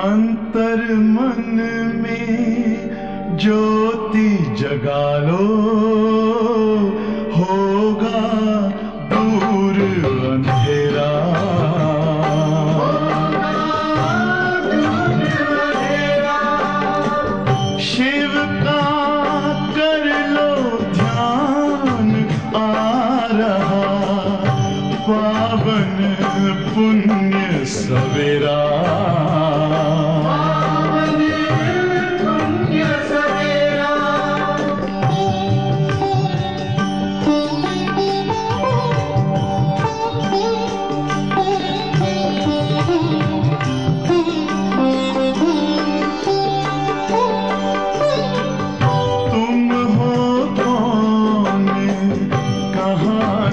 अंतर मन में ज्योति जगा लो, होगा दूर अंधेरा। शिव का कर लो ध्यान, आ रहा पावन पुण्य सवेरा।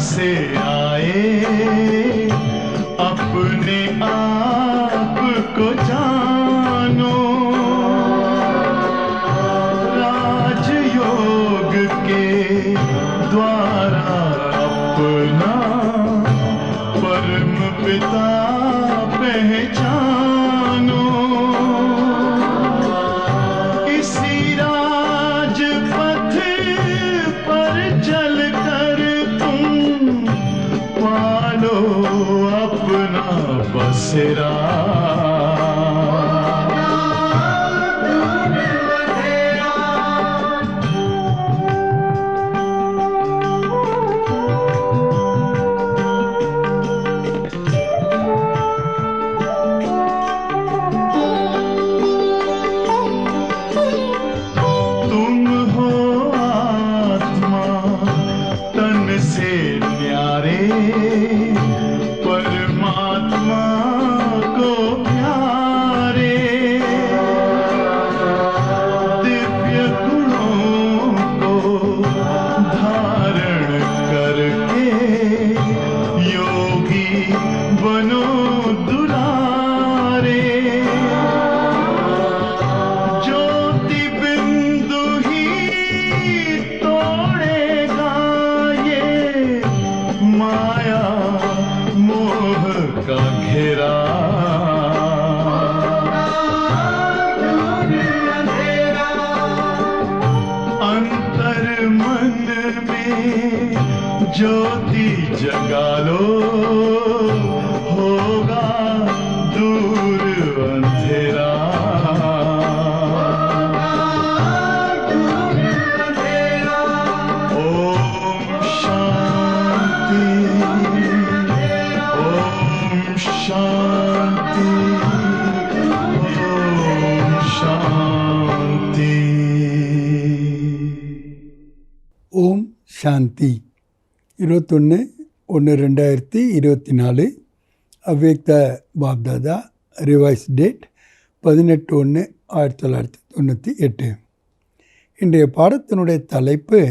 से आए अपने आप को जानो, राजयोग के द्वारा अपना परम पिता पहचानो। इसी राजपथ पर चलकर पालो अपना बसेरा। तुम हो आत्मा तन से न्यारे, परमात्मा को प्यारे। दिव्य गुणों को धारण करके योगी बनो दुलारे। ज्योति बिंदु ही तोड़ेगा ये माया मोह का घेरा। अंतर मन में ज्योति जगा लो, होगा दूर अंधेरा। ओम शांति, ओम शांति, ओम शांति। ஓம் சாந்தி. 21/1/2024 அவ்யக்த பாப்தாதா. Revise date 18/1/1998. இன்றைய பாடத்தினுடைய தலைப்பு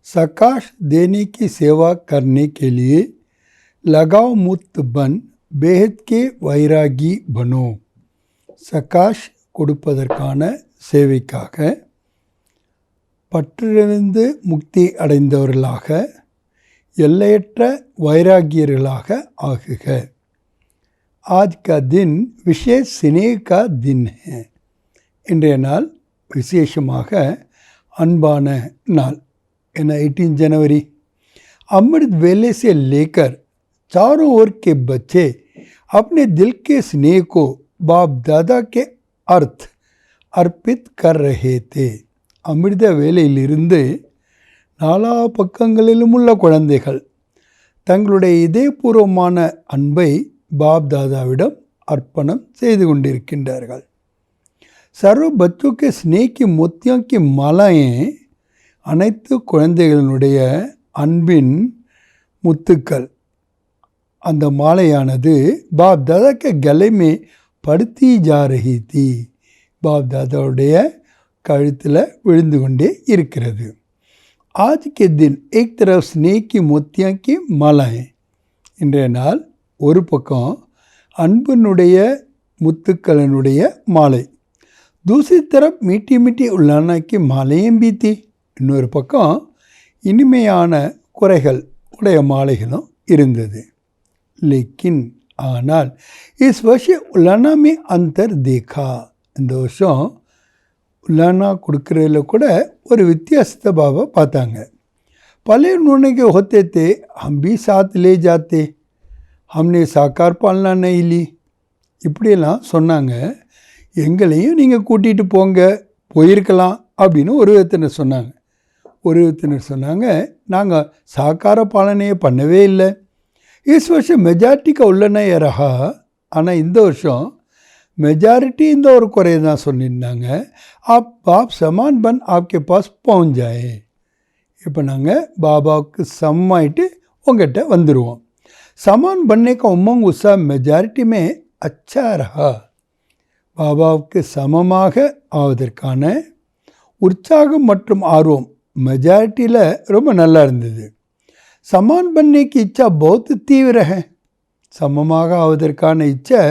சகாஷ் தேனி கி சேவா கர்னே கே லியே லகாவ் முத் பன் பேஹத் கே வைராகி பனோ. சகாஷ் கொடுப்பதற்கான சேவைக்காக பற்றிலிருந்து முக்தி அடைந்தவர்களாக, எல்லையற்ற வைராகியர்களாக ஆகுக. आज का दिन विशेष स्नेह का दिन है. இன்றைய நாள் விசேஷமாக அன்பான நாள். ஏன்னா 18 जनवरी अमृत वेले से लेकर चारों ओर के बच्चे अपने दिल के स्नेह को बाप दादा के अर्थ अर्पित कर रहे थे. அமிர்த வேலையிலிருந்து நாலா பக்கங்களிலும் உள்ள குழந்தைகள் தங்களுடைய இதயபூர்வமான அன்பை பாப் தாதாவிடம் अर्पणम செய்து கொண்டிருக்கின்றார்கள். सर्व बच्चों के स्नेह की मोतियों की मालाएं அனைத்து குழந்தைகளுடைய அன்பின் முத்துக்கள், அந்த மாலையானது பாப் दादा के गले में पड़ती जा रही थी. பாப் தாதாவுடைய கழுத்தில் விழுந்து கொண்டே இருக்கிறது. आज के दिन एक तरफ स्नेह की मोतियों की मालाएं. இன்றைய நாள் ஒரு பக்கம் அன்பினுடைய முத்துக்களினுடைய மாலை, दूसरी तरफ मीठी मीठी उल्लाना की मालाएं भी थी. இன்னொரு பக்கம் இனிமையான குறைகள் உடைய மாலைகளும் இருந்தது. लेकिन ஆனால் इस वर्ष उलाना में अंतर देखा. இந்த வருஷம் उलाना கொடுக்கறதுல கூட ஒரு வித்தியாசத்தை பாபா பார்த்தாங்க. पहले उन्होंने के होते थे हम भी साथ ले जाते, हमने साकार पालना नहीं ली. இப்படியெல்லாம் சொன்னாங்க. எங்களையும் நீங்கள் கூட்டிகிட்டு போங்க, போயிருக்கலாம் அப்படின்னு ஒரு விதத்தினர் சொன்னாங்க. ஒரு விதத்தினர் சொன்னாங்க நாங்கள் சாக்கார பாலனையே பண்ணவே இல்லை. இஸ் வருஷம் மெஜாரிட்டிக்கு உள்ளன ரஹா. ஆனால் இந்த வருஷம் மெஜாரிட்டி இந்த ஒரு குறையை தான் சொல்லியிருந்தாங்க. பாப் சமான் பன் ஆப்கே பாஸ் பहुंचाए. இப்போ நாங்கள் பாபாவுக்கு சமமாயிட்டு உங்கள்கிட்ட வந்துடுவோம். சமான் बनने का उमंग उत्साह मेजॉरिटी में अच्छा रहा. பாபாவுக்கு சமமாக ஆவதற்கான உற்சாகம் மற்றும் ஆர்வம் மெஜாரிட்டியில் ரொம்ப நல்லா இருந்தது. சமான் बनने की इच्छा बहुत तीव्र है. சமமாக ஆவதற்கான இச்சை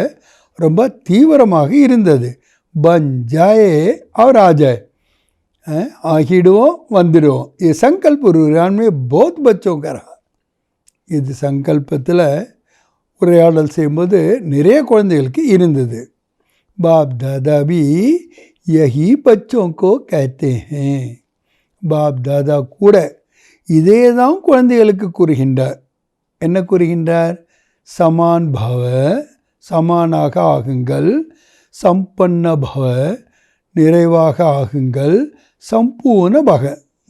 ரொம்ப தீவிரமாக இருந்தது. பன் ஜாயே அவர் ஆஜாய், ஆகிடுவோம் வந்துடுவோம். இது சங்கல்ப உரையாடமே போத் பச்சோம் கரா. இது சங்கல்பத்தில் உரையாடல் செய்யும்போது நிறைய குழந்தைகளுக்கு இருந்தது. बाप दादा भी यही बच्चों को कहते हैं. பாப் தாதா கூட இதே தான் குழந்தைகளுக்கு கூறுகின்றார். என்ன கூறுகின்றார்? சமான் பவ, சமானாக ஆகுங்கள். சம்பன்ன பவ, நிறைவாக ஆகுங்கள். சம்பூர்ண பக,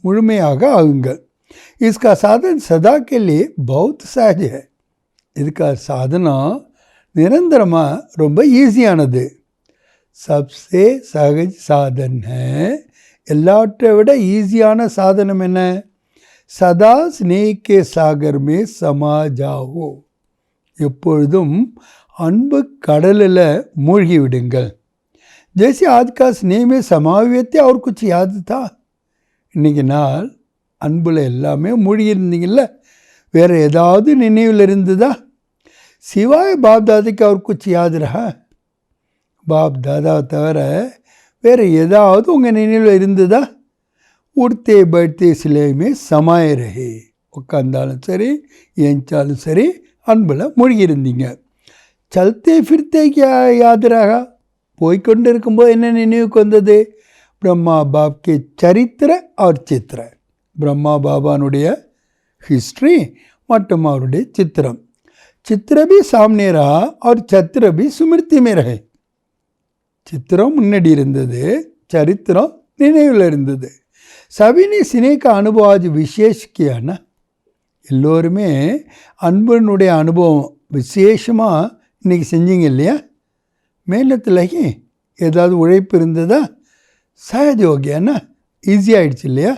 முழுமையாக ஆகுங்கள். इसका साधन सदा के लिए बहुत सहज है. இதுக்காக சாதனம் நிரந்தரமாக ரொம்ப ஈஸியானது. सबसे सहज साधन है. எல்லாவற்றை விட ஈஸியான சாதனம் என்ன? சதா ஸ்னேஹ் கே சாகர் மே சமா ஜாவோ. எப்பொழுதும் அன்பு கடலில் மூழ்கி விடுங்கள். जैसे आज का स्नेह में समा हुए थे और कुछ याद था. இன்றைக்கி நாள் அன்பில் எல்லாமே மூழ்கி இருந்தீங்கள்ல, வேறு ஏதாவது நினைவில் இருந்ததா? சிவாய் பாப் தாதாக்கு அவர் कुछ याद रहा? பாப் தாதாவை தவிர வேறு ஏதாவது உங்கள் நினைவில் இருந்ததா? உடுத்தே படுத்தே சிலையுமே சமாய ரஹே. உட்காந்தாலும் சரி, ஏஞ்சாலும் சரி, அன்பில் மூழ்கி இருந்தீங்க. சல்தே ஃபிர்தே கியா யாதராக, போய்கொண்டு இருக்கும்போது என்ன நினைவுக்கு வந்தது? பிரம்மா பாப்கே சரித்திர அவர் சித்திர. பிரம்மா பாபானுடைய ஹிஸ்ட்ரி மற்றும் அவருடைய சித்திரம். சித்திர பி சாம்னே ரஹா और சத்திர பி ஸ்மிருதி மே ரஹே. சித்திரம் முன்னாடி இருந்தது, சரித்திரம் நினைவில் இருந்தது. சவினி சினேக அனுபவாஜ் விசேஷ் கியானா. எல்லோருமே அன்பினுடைய அனுபவம் விசேஷமாக இன்றைக்கி செஞ்சீங்க இல்லையா? மேலத்துலகி ஏதாவது உழைப்பு இருந்ததா? சஹஜ் ஹோ கியானா, ஈஸி ஆகிடுச்சு இல்லையா?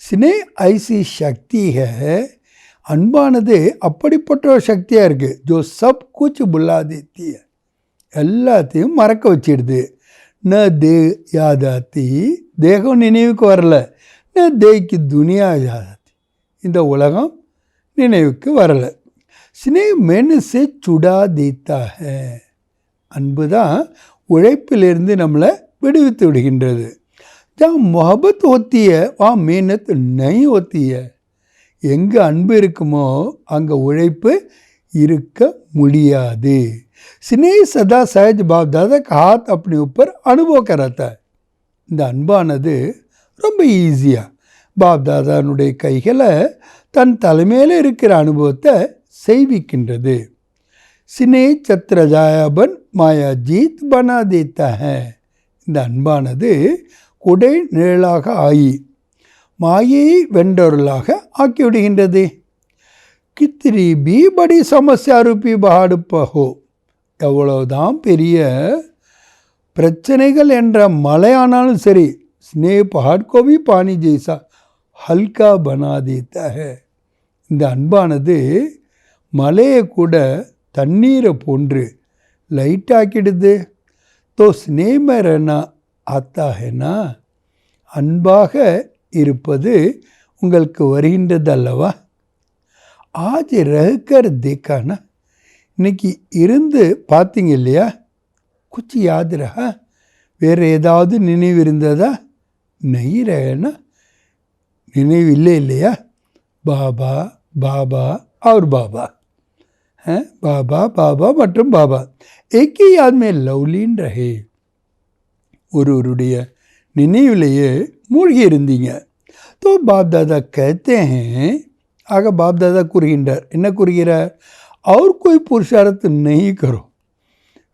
சினே ஐசி சக்தி ஹே. அன்பானது அப்படிப்பட்ட ஒரு சக்தியாக இருக்குது. ஜோ சப் குச் புல்லா தேத்தி ஹை. எல்லாத்தையும் மறக்க வச்சிடுது. ந தே யாதாத்தி, தேகம் நினைவுக்கு வரல. ந தேய்க்கு துனியா யாதாத்தி, இந்த உலகம் நினைவுக்கு வரலை. ஸ்னே மெனுசே சுடா தீத்தா ஹே. அன்பு தான் உழைப்பிலிருந்து நம்மளை விடுவித்து விடுகின்றது. ஜா முஹப்பத் ஹோத்தி ஹை வா மேனத் நஹி ஹோத்தி ஹை. எங்கே அன்பு இருக்குமோ அங்கே உழைப்பு இருக்க முடியாது. स्नेह सदा सहज बाप दादा का हाथ अपने ऊपर अनुभव कराता है. இந்த அன்பானது ரொம்ப ஈஸியாக பாப் தாதானுடைய கைகளை தன் தலைமையில் இருக்கிற அனுபவத்தை செய்விக்கின்றது. சினே சத்ர ஜாயாபன் மாயா ஜீத் பனா தேத்தா ஹை. இந்த அன்பானது குடை நிழலாக ஆகி மாயையை வென்றவர்களாக ஆக்கிவிடுகின்றது. கித்ரி பி படி சமஸ்யா ரூபி பஹாடு பஹோ. எவ்வளவுதான் பெரிய பிரச்சனைகள் என்ற மலையானாலும் சரி, ஸ்னே பஹாட் கோபி பானி ஜெய்சா ஹல்கா பனா தேத்தா ஹை. இந்த அன்பானது மலையை கூட தண்ணீரை போன்று லைட்டாக்கிடுது. தோ ஸ்னே மே ரஹனா ஆத்தா ஹைனா. அன்பாக இருப்பது உங்களுக்கு வருகின்றது அல்லவா? ஆஜ் ரஹ்கர் தேக்கானா. இன்னைக்கு இருந்து பார்த்தீங்க இல்லையா? குச்சி யாத் ரஹா, வேறு ஏதாவது நினைவு இருந்ததா? நெய் ரஹனா, நினைவு இல்லை இல்லையா? பாபா பாபா அவர் பாபா. பாபா பாபா மற்றும் பாபா एक ही याद में लवलीन रहे ஒருவருடைய நினைவிலேயே மூழ்கி இருந்தீங்க. तो बाप दादा कहते हैं, ஆக बाप दादा கூறுகின்றார், என்ன கூறுகிறார்? और कोई पुरुषार्थ नहीं करो,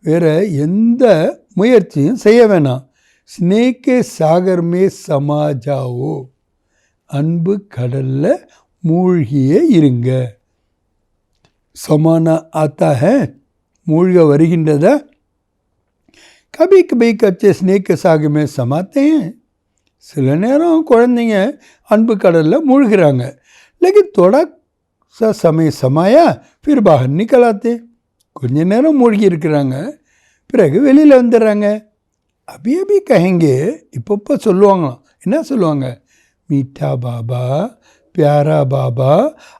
வேறு எந்த முயற்சியும் செய்ய வேணாம். स्नेह के सागर में समा जाओ, அன்பு கடலில் மூழ்கியே இருங்க. சமானா ஆத்தா है, மூழ்க வருகின்றதா? कभी कभी कच्चे स्नेह के सागर में समाते हैं, சில நேரம் குழந்தைங்க அன்பு கடலில் மூழ்கிறாங்க. लेकिन थोड़ा सा समय समाया फिर बाहर निकल आते, கொஞ்ச நேரம் மூழ்கி இருக்கிறாங்க, பிறகு வெளியில் வந்துடுறாங்க. अभी अभी कहेंगे, இப்போ சொல்லுவாங்களாம். என்ன சொல்லுவாங்க? मीठा बाबा, प्यारा बाबा,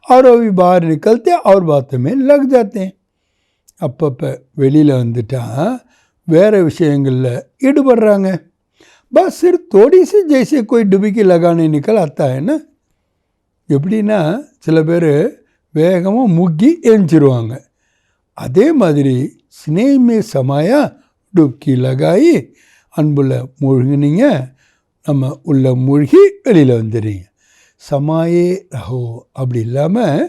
और अभी बाहर निकलते और बातों में लग जाते हैं. அப்பப்போ வெளியில் வந்துட்டா வேறு விஷயங்களில் ஈடுபடுறாங்க. बस सिर्फ थोड़ी सी जैसे कोई डुबकी लगाने निकल आता है ना, எப்படின்னா சில பேர் வேகமாக முக்கி எழுஞ்சிருவாங்க. அதே மாதிரி ஸ்னேஹமே சமாயா டுப்கி லகாயி, அன்புல மூழ்கினீங்க, நம்ம உள்ள மூழ்கி வெளியில் வந்துடுறீங்க. சமாயே ரஹோ, அப்படி இல்லாமல்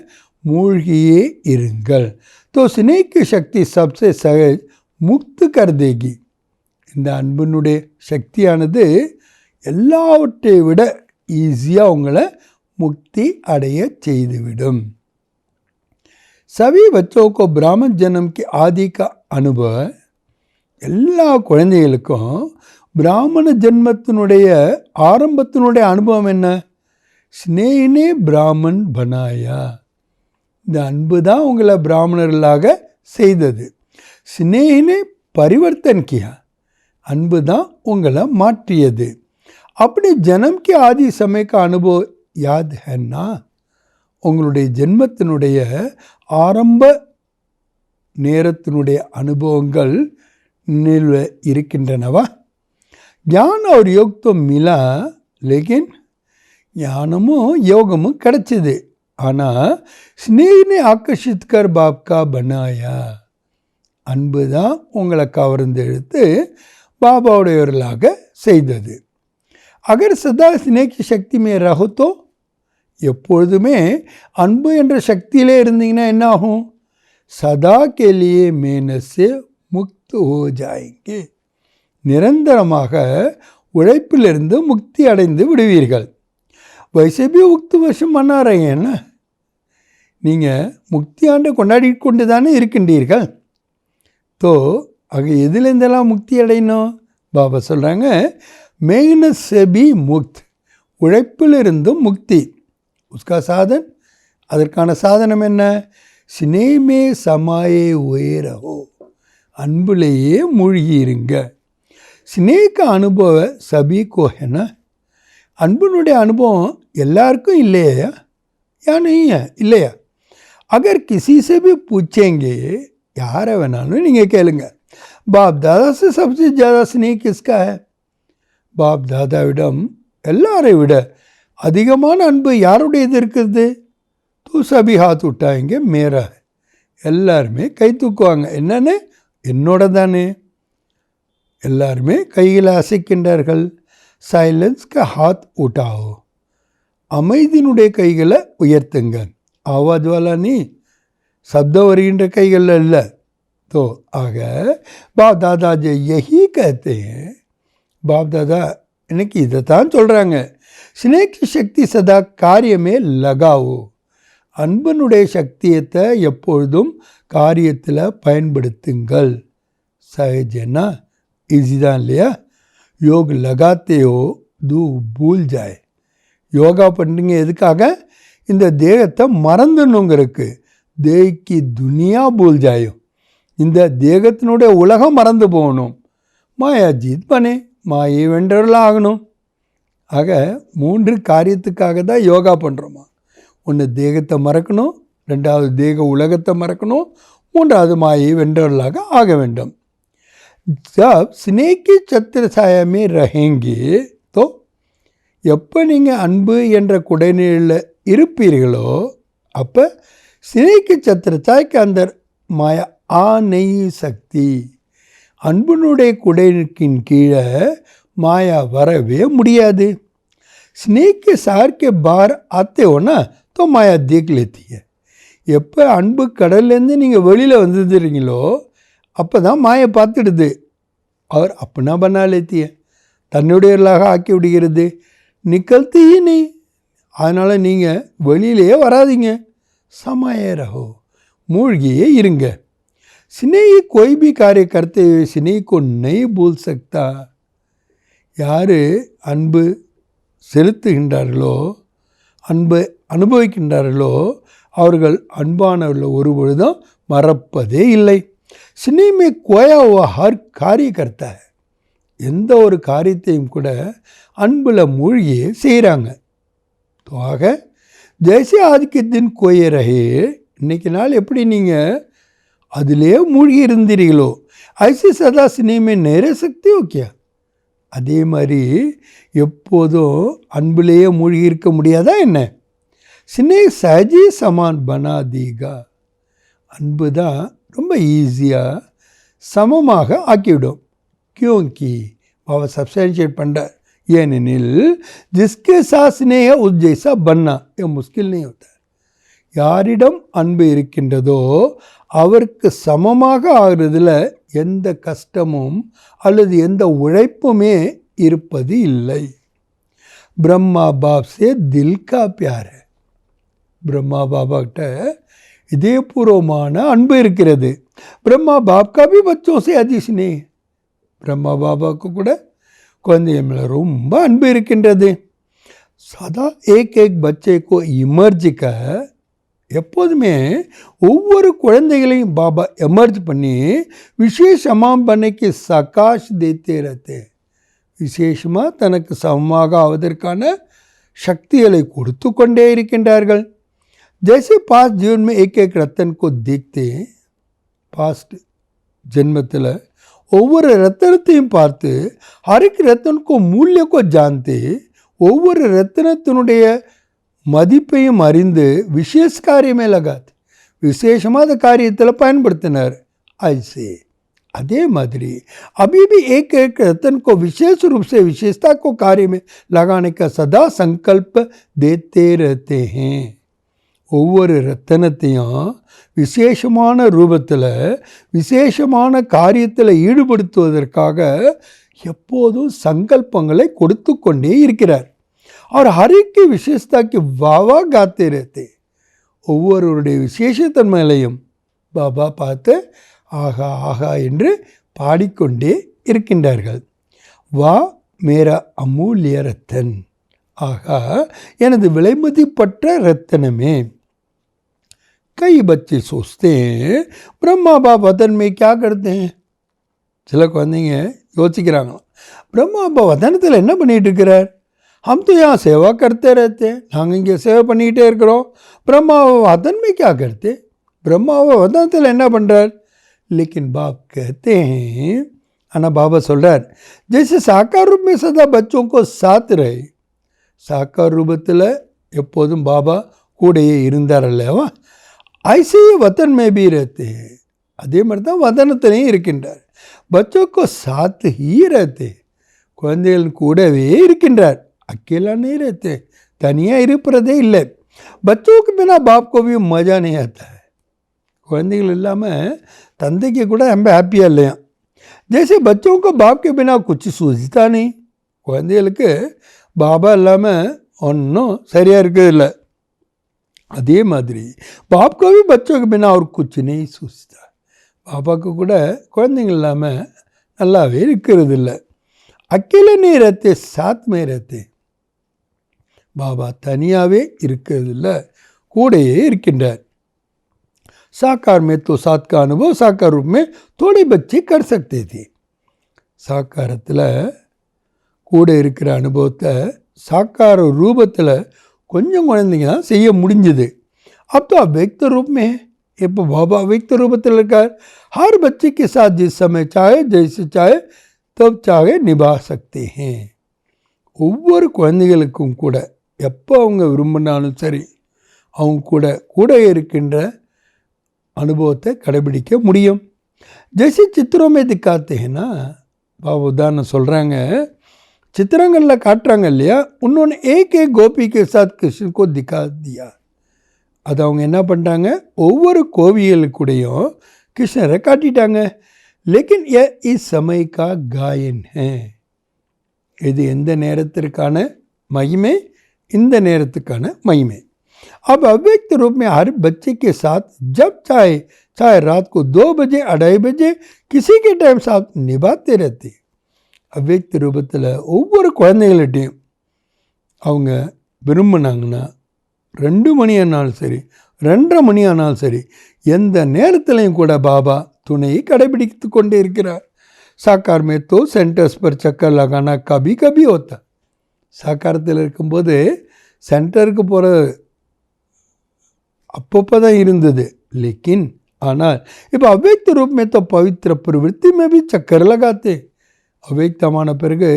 மூழ்கியே இருங்கள். तो स्नेह की शक्ति सबसे सहज मुक्त कर देगी. இந்த அன்பினுடைய சக்தியானது எல்லாவற்றை விட ஈஸியாக உங்களை முக்தி அடைய செய்துவிடும். सभी बच्चों को ब्राह्मण जन्म की आदि का अनुभव, எல்லா குழந்தைகளுக்கும் பிராமண ஜென்மத்தினுடைய ஆரம்பத்தினுடைய அனுபவம் என்ன? ஸ்னேஹ்னே பிராமன் பனாயா, இந்த அன்பு தான் உங்களை பிராமணர்களாக செய்தது. ஸ்னேஹ்னே பரிவர்த்தன் கியா, அன்பு தான் உங்களை மாற்றியது. அப்படி ஜனம்க்கு ஆதி சமயக்க அனுபவம் யாத் ஹேன்னா, உங்களுடைய ஜென்மத்தினுடைய ஆரம்ப நேரத்தினுடைய அனுபவங்கள் நினைவில் இருக்கின்றனவா? ஞான் ஒரு யோகம் மிலா, லேக்கின் ஞானமும் யோகமும் கிடைச்சிது, ஆனால் ஸ்னேஹ்னே ஆக்கர்ஷித்கர் பாப்கா பனாயா, அன்பு தான் உங்களை கவர்ந்து எடுத்து பாபாவுடையவர்களாக செய்தது. அகர் சதா ஸ்னேஹ் சக்தி மே ரஹோ, எப்பொழுதுமே அன்பு என்ற சக்தியிலே இருந்தீங்கன்னா என்ன ஆகும்? சதா கேலியே மேனஸே முக்த் ஹோ ஜாயேங்கே, நிரந்தரமாக உழைப்பிலிருந்து முக்தி அடைந்து விடுவீர்கள். வைசேபி முக்து வருஷம் மன்னாரேன்னா, நீங்கள் முக்தி ஆண்டு கொண்டாடி கொண்டு தானே இருக்கின்றீர்கள். தோ ஆக எதுலேருந்தெல்லாம் முக்தி அடையணும்? பாபா சொல்கிறாங்க, மேக்னஸ் செபி முக்த், உழைப்பிலிருந்தும் முக்தி. உஸ்கா சாதன், அதற்கான சாதனம் என்ன? ஸ்னேஹ்மே சமாயே உயரஹோ, அன்புலேயே மூழ்கியிருங்க. ஸ்னேஹ் கா அனுபவ சபி கோ ஹேன, அன்பினுடைய அனுபவம் எல்லாருக்கும் இல்லையா? யானையா இல்லையா? அகர் கிசி से भी पूछेंगे, யாரை வேணாலும் நீங்கள் கேளுங்க, பாப் தாதா से सबसे ज़्यादा स्नेह किसका है? பாப் தாதாவிடம் எல்லாரை விட அதிகமான அன்பு யாருடையது இருக்குது? தூ சபி ஹாத் உட்டாங்க மேரா, எல்லாருமே கை தூக்குவாங்க. என்னன்னு? என்னோட தானே. எல்லாருமே கையில் அசைக்கின்றார்கள். சைலன்ஸ் க ஹாத் உட்டாவோ, அமைதியினுடைய கைகளை உயர்த்துங்க. ஆவாஜ் வாலா நீ, சப்தம் வருகின்ற கைகளில் இல்லை. तो ஆக பாப் தாதா ஜே யஹி कहते हैं, பாப் தாதா இன்னைக்கு இதை தான் சொல்கிறாங்க, ஸ்னேஹ் சக்தி சதா காரியமே லகாவோ, அன்பனுடைய சக்தியத்தை எப்பொழுதும் காரியத்தில் பயன்படுத்துங்கள். சஹஜனா ஈஸி தான் இல்லையா? யோக் லகாத்தே ஹோ தூ பூல் ஜாய், யோகா பண்ணுறீங்க எதுக்காக? இந்த தேகத்தை மறந்துடணுங்கிறதுக்கு. தேகி துனியா பூல் ஜாயோ, இந்த தேகத்தினுடைய உலகம் மறந்து போகணும். மாயா ஜீத் பனே, மாயை வென்றவர்களாக ஆகணும். ஆக 3 காரியத்துக்காக தான் யோகா பண்ணுறோமா. ஒன்று தேகத்தை மறக்கணும், 2வது தேக உலகத்தை மறக்கணும், 3வது மாயை வென்றவர்களாக ஆக வேண்டும். ஜப் ஸ்னேஹ் கி சத்திர சாயா மே ரஹேங்கே, தோ எப்போ நீங்கள் அன்பு என்ற குடைநிழலில் இருப்பீர்களோ அப்போ ஸ்னேஹ் கி சத்திர சாய்க்கு அந்தர் மாயா ஆ நெய் சக்தி, அன்பினுடைய குடைக்கின் கீழே மாயா வரவே முடியாது. स्नेह के सार के बाहर आते हो ना तो माया देख लेती है. எப்போ அன்பு கடல்லேருந்து நீங்கள் வெளியில் வந்துடுறீங்களோ அப்போ தான் மாயை பார்த்துடுது. அவர் அப்பனா பண்ணா லேத்திய, தன்னுடையவர்களாக ஆக்கி விடுகிறது. நிக்கல்த்தி நீ, அதனால் நீங்கள் வெளியிலேயே வராதிங்க. சமய ரஹோ, மூழ்கியே இருங்க. स्नेही कोई भी कार्य करते हुए स्नेह को नहीं भूल सकता. யார் அன்பு செலுத்துகின்றார்களோ, அன்பை அனுபவிக்கின்றார்களோ அவர்கள் அன்பானவர்கள் ஒரு பொழுதும் மறப்பதே இல்லை. स्नेह में खोया हुआ हर कार्य करता है. எந்த ஒரு காரியத்தையும் கூட அன்பில் மூழ்கியே செய்கிறாங்க. तो ஆக जैसे आज के दिन कोई रहे, இன்னைக்கு நாள் எப்படி நீங்கள் அதிலே மூழ்கி இருந்தீர்களோ ஐசி சதா சினிமே நேர சக்தி ஓகே. அதே மாதிரி எப்போதும் அன்பிலேயே மூழ்கி இருக்க முடியாதா என்ன? சினே சஜி சமான் பனா தீகா, அன்பு தான் ரொம்ப ஈஸியாக சமமாக ஆக்கிவிடும். கியோங்கி பாபா சப்ஸ்டான்ஷியேட் பண்ணுறார், ஏனெனில் ஜிஸ்கே சா ஸ்னேஹ உஸ் ஜைசா பன்னா ये मुश्किल नहीं होता. யாரிடம் அன்பு இருக்கின்றதோ அவருக்கு சமமாக ஆகிறதுல எந்த கஷ்டமும் அல்லது எந்த உழைப்புமே இருப்பது இல்லை. பிரம்மா பாப் சே தில் கா பியார், பிரம்மா பாபா கிட்ட இதயபூர்வமான அன்பு இருக்கிறது. பிரம்மா பாப் கா பி பச்சோ சே அதிக ஸ்னேஹ், பிரம்மா பாபாவுக்கு கூட குழந்தைய மேலே ரொம்ப அன்பு இருக்கின்றது. சதா ஏக் ஏக் பச்சைக்கோ இமர்ஜிக்க, எப்போதுமே ஒவ்வொரு குழந்தைகளையும் பாபா எமர்ஜ் பண்ணி விசேஷமாக பண்ணைக்கு சகாஷ் தேத்தே ரத்தே, விசேஷமாக தனக்கு சமமாக ஆவதற்கான சக்திகளை கொடுத்து கொண்டே இருக்கின்றார்கள். जैसे पास्ट जीवन में एक एक रतन को देखते, பாஸ்ட் ஜென்மத்தில் ஒவ்வொரு ரத்தனத்தையும் பார்த்து ஹரிக் ரத்தனுக்கு மூல்யக்கோ ஜான்தே, ஒவ்வொரு ரத்தனத்தினுடைய மதிப்பையும் அறிந்து விசேஷ காரியமே லகாத், விசேஷமாக காரியத்தில் பயன்படுத்தினார். ஐசே அதே மாதிரி अभी भी एक एक रतन को विशेष रूप से विशेषता को कार्य में लगाने का सदा संकल्प देते रहते हैं. ஒவ்வொரு ரத்தனத்தையும் விசேஷமான ரூபத்தில் விசேஷமான காரியத்தில் ஈடுபடுத்துவதற்காக எப்போதும் சங்கல்பங்களை கொடுத்து கொண்டே இருக்கிறார். அவர் ஹரிக்கு விசேஷத்தாக்கு வாவா காத்தே ரேத்தே, ஒவ்வொருவருடைய விசேஷத்தன்மையிலையும் பாபா பார்த்து ஆகா ஆகா என்று பாடிக்கொண்டே இருக்கின்றார்கள். வா மேரா அமூல்ய ரத்தன், ஆகா எனது விலைமதிப்பற்ற ரத்தனமே. कई बच्चे सोचते हैं ब्रह्मा बाप वतन में क्या करते हैं. சில குழந்தைங்க யோசிக்கிறாங்க, பிரம்மா அப்பா வதனத்தில் என்ன பண்ணிகிட்டு இருக்கிறார்? हम तो यहाँ सेवा करते रहते हैं, நாங்கள் இங்கே சேவை பண்ணிக்கிட்டே இருக்கிறோம். பிரம்மா वतन में क्या करते, பிரம்மாவை வதனத்தில் என்ன பண்ணுறார்? लेकिन बाप कहते हैं, ஆனால் பாபா சொல்கிறார், जैसे साकार रूप में सदा बच्चों को साथ रहे, சாக்கார் ரூபத்தில் எப்போதும் பாபா கூடையே இருந்தார் அல்லவா, ஐசே வத்தன் மே பி ரஹते हैं, அதே மாதிரி தான் வதனத்திலையும் இருக்கின்றார். பச்சோக்கோ சாத் ஹீ ரஹते, குழந்தைகள் கூடவே இருக்கின்றார். அக்கேலா नहीं रहते, தனியாக இருப்பதே இல்லை. பச்சோக்கு பின்னா பாப்கோ भी மஜா नहीं आता है, குழந்தைகள் இல்லாமல் தந்தைக்கு கூட ரொம்ப ஹாப்பியாக இல்லையா. ஜெய்சே பச்சோं को बाप के बिना कुछ सूझता नहीं, குழந்தைகளுக்கு பாபா இல்லாமல் ஒன்றும் சரியாக இருக்கிறது இல்லை. அதே மாதிரி பாப்காவே பச்சோக்கு பின்னா அவர் குச்சி நெய் சூசித்தா, பாப்பாவுக்கு கூட குழந்தைங்க இல்லாமல் நல்லாவே இருக்கிறது இல்லை. அக்கேலே நீ ரத்தே சாத் மே ரத்தே, பாபா தனியாகவே இருக்கிறது இல்லை, கூடையே இருக்கின்றார். साकार में तो सात का अनुभव साकार रूप में थोड़े बच्चे कर सकते थे. சாக்காரத்தில் கூட இருக்கிற அனுபவத்தை சாக்கார ரூபத்தில் கொஞ்சம் குழந்தைங்க தான் செய்ய முடிஞ்சுது. அப்போ அவ்வக்த ரூப் में, இப்போ பாபா அவ்வக்த ரூபத்தில் இருக்கார். हर बच्चे के साथ जिस समय चाहे जैसे चाहे तब चाहे निभा सकते हैं. ஒவ்வொரு குழந்தைகளுக்கும் கூட எப்போ அவங்க விரும்பினாலும் சரி அவங்க கூட கூட இருக்கின்ற அனுபவத்தை கடைபிடிக்க முடியும். जैसे चित्रों में दिखाते हैं ना, பாபா உதாரணம் சொல்கிறாங்க, சித்திரங்களில் காட்டுறாங்க இல்லையா, उन्होंने एक एक गोपी के साथ कृष्ण को दिखा दिया. அது அவங்க என்ன பண்ணிட்டாங்க, ஒவ்வொரு கோவிகளுக்கூடையும் கிருஷ்ணரை காட்டிட்டாங்க. लेकिन यह इस समय का गायन है. இது எந்த நேரத்திற்கான மகிமை, இந்த நேரத்துக்கான மகிமை. अब अव्यक्त रूप में हर बच्चे के साथ जब चाहे रात को 2 बजे 2:30 बजे किसी के टाइम साथ निभाते रहते. அவ்வியக்த ரூபத்தில் ஒவ்வொரு குழந்தைகள்கிட்டையும் அவங்க விரும்பினாங்கன்னா 2 மணி ஆனாலும் சரி, 2:30 மணி ஆனாலும் சரி, எந்த நேரத்திலையும் கூட பாபா துணையை கடைபிடித்து கொண்டே இருக்கிறார். साकार में तो सेंटर्स पर चक्कर लगाना कभी कभी होता. சாக்காரத்தில் இருக்கும்போது சென்டருக்கு போகிற அப்பப்போ தான் இருந்தது. लेकिन ஆனால் இப்போ अव्यक्त रूप में तो पवित्र प्रवृत्ति में भी चक्कर लगाते. அவ்வியக்தமான பிறகு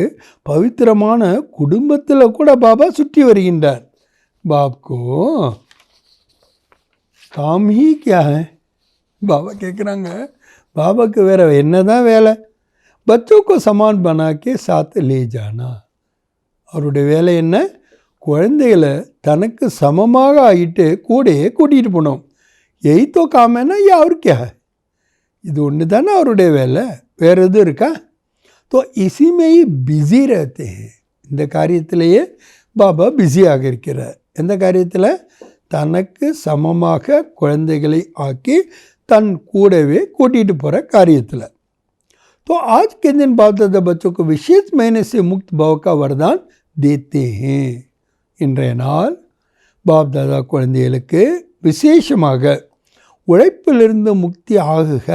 பவித்திரமான குடும்பத்தில் கூட பாபா சுற்றி வருகின்றார். பாப்கோ काम ही क्या है? பாபா கேட்குறாங்க, பாபாக்கு வேறு என்ன தான் வேலை? बच्चों को समान बना के साथ ले जाना. அவருடைய வேலை என்ன? குழந்தைகளை தனக்கு சமமாக ஆகிட்டு கூடையே கூட்டிகிட்டு போனோம். यही तो काम है ना, या और क्या है? இது ஒன்று தானே அவருடைய வேலை, வேறு எதுவும் இருக்கா? तो इसी में ही बिजी रहते हैं. இந்த காரியத்திலேயே பாபா பிஸியாக இருக்கிறார். எந்த காரியத்தில்? தனக்கு சமமாக குழந்தைகளை ஆக்கி தன் கூடவே கூட்டிகிட்டு போகிற காரியத்தில். तो आज के दिन बाप दादा बच्चों को विशेष महीने से मुक्त भाव का वरदान देते हैं. இன்றைய நாள் பாப் தாதா குழந்தைகளுக்கு விசேஷமாக உழைப்பிலிருந்து முக்தி ஆகுக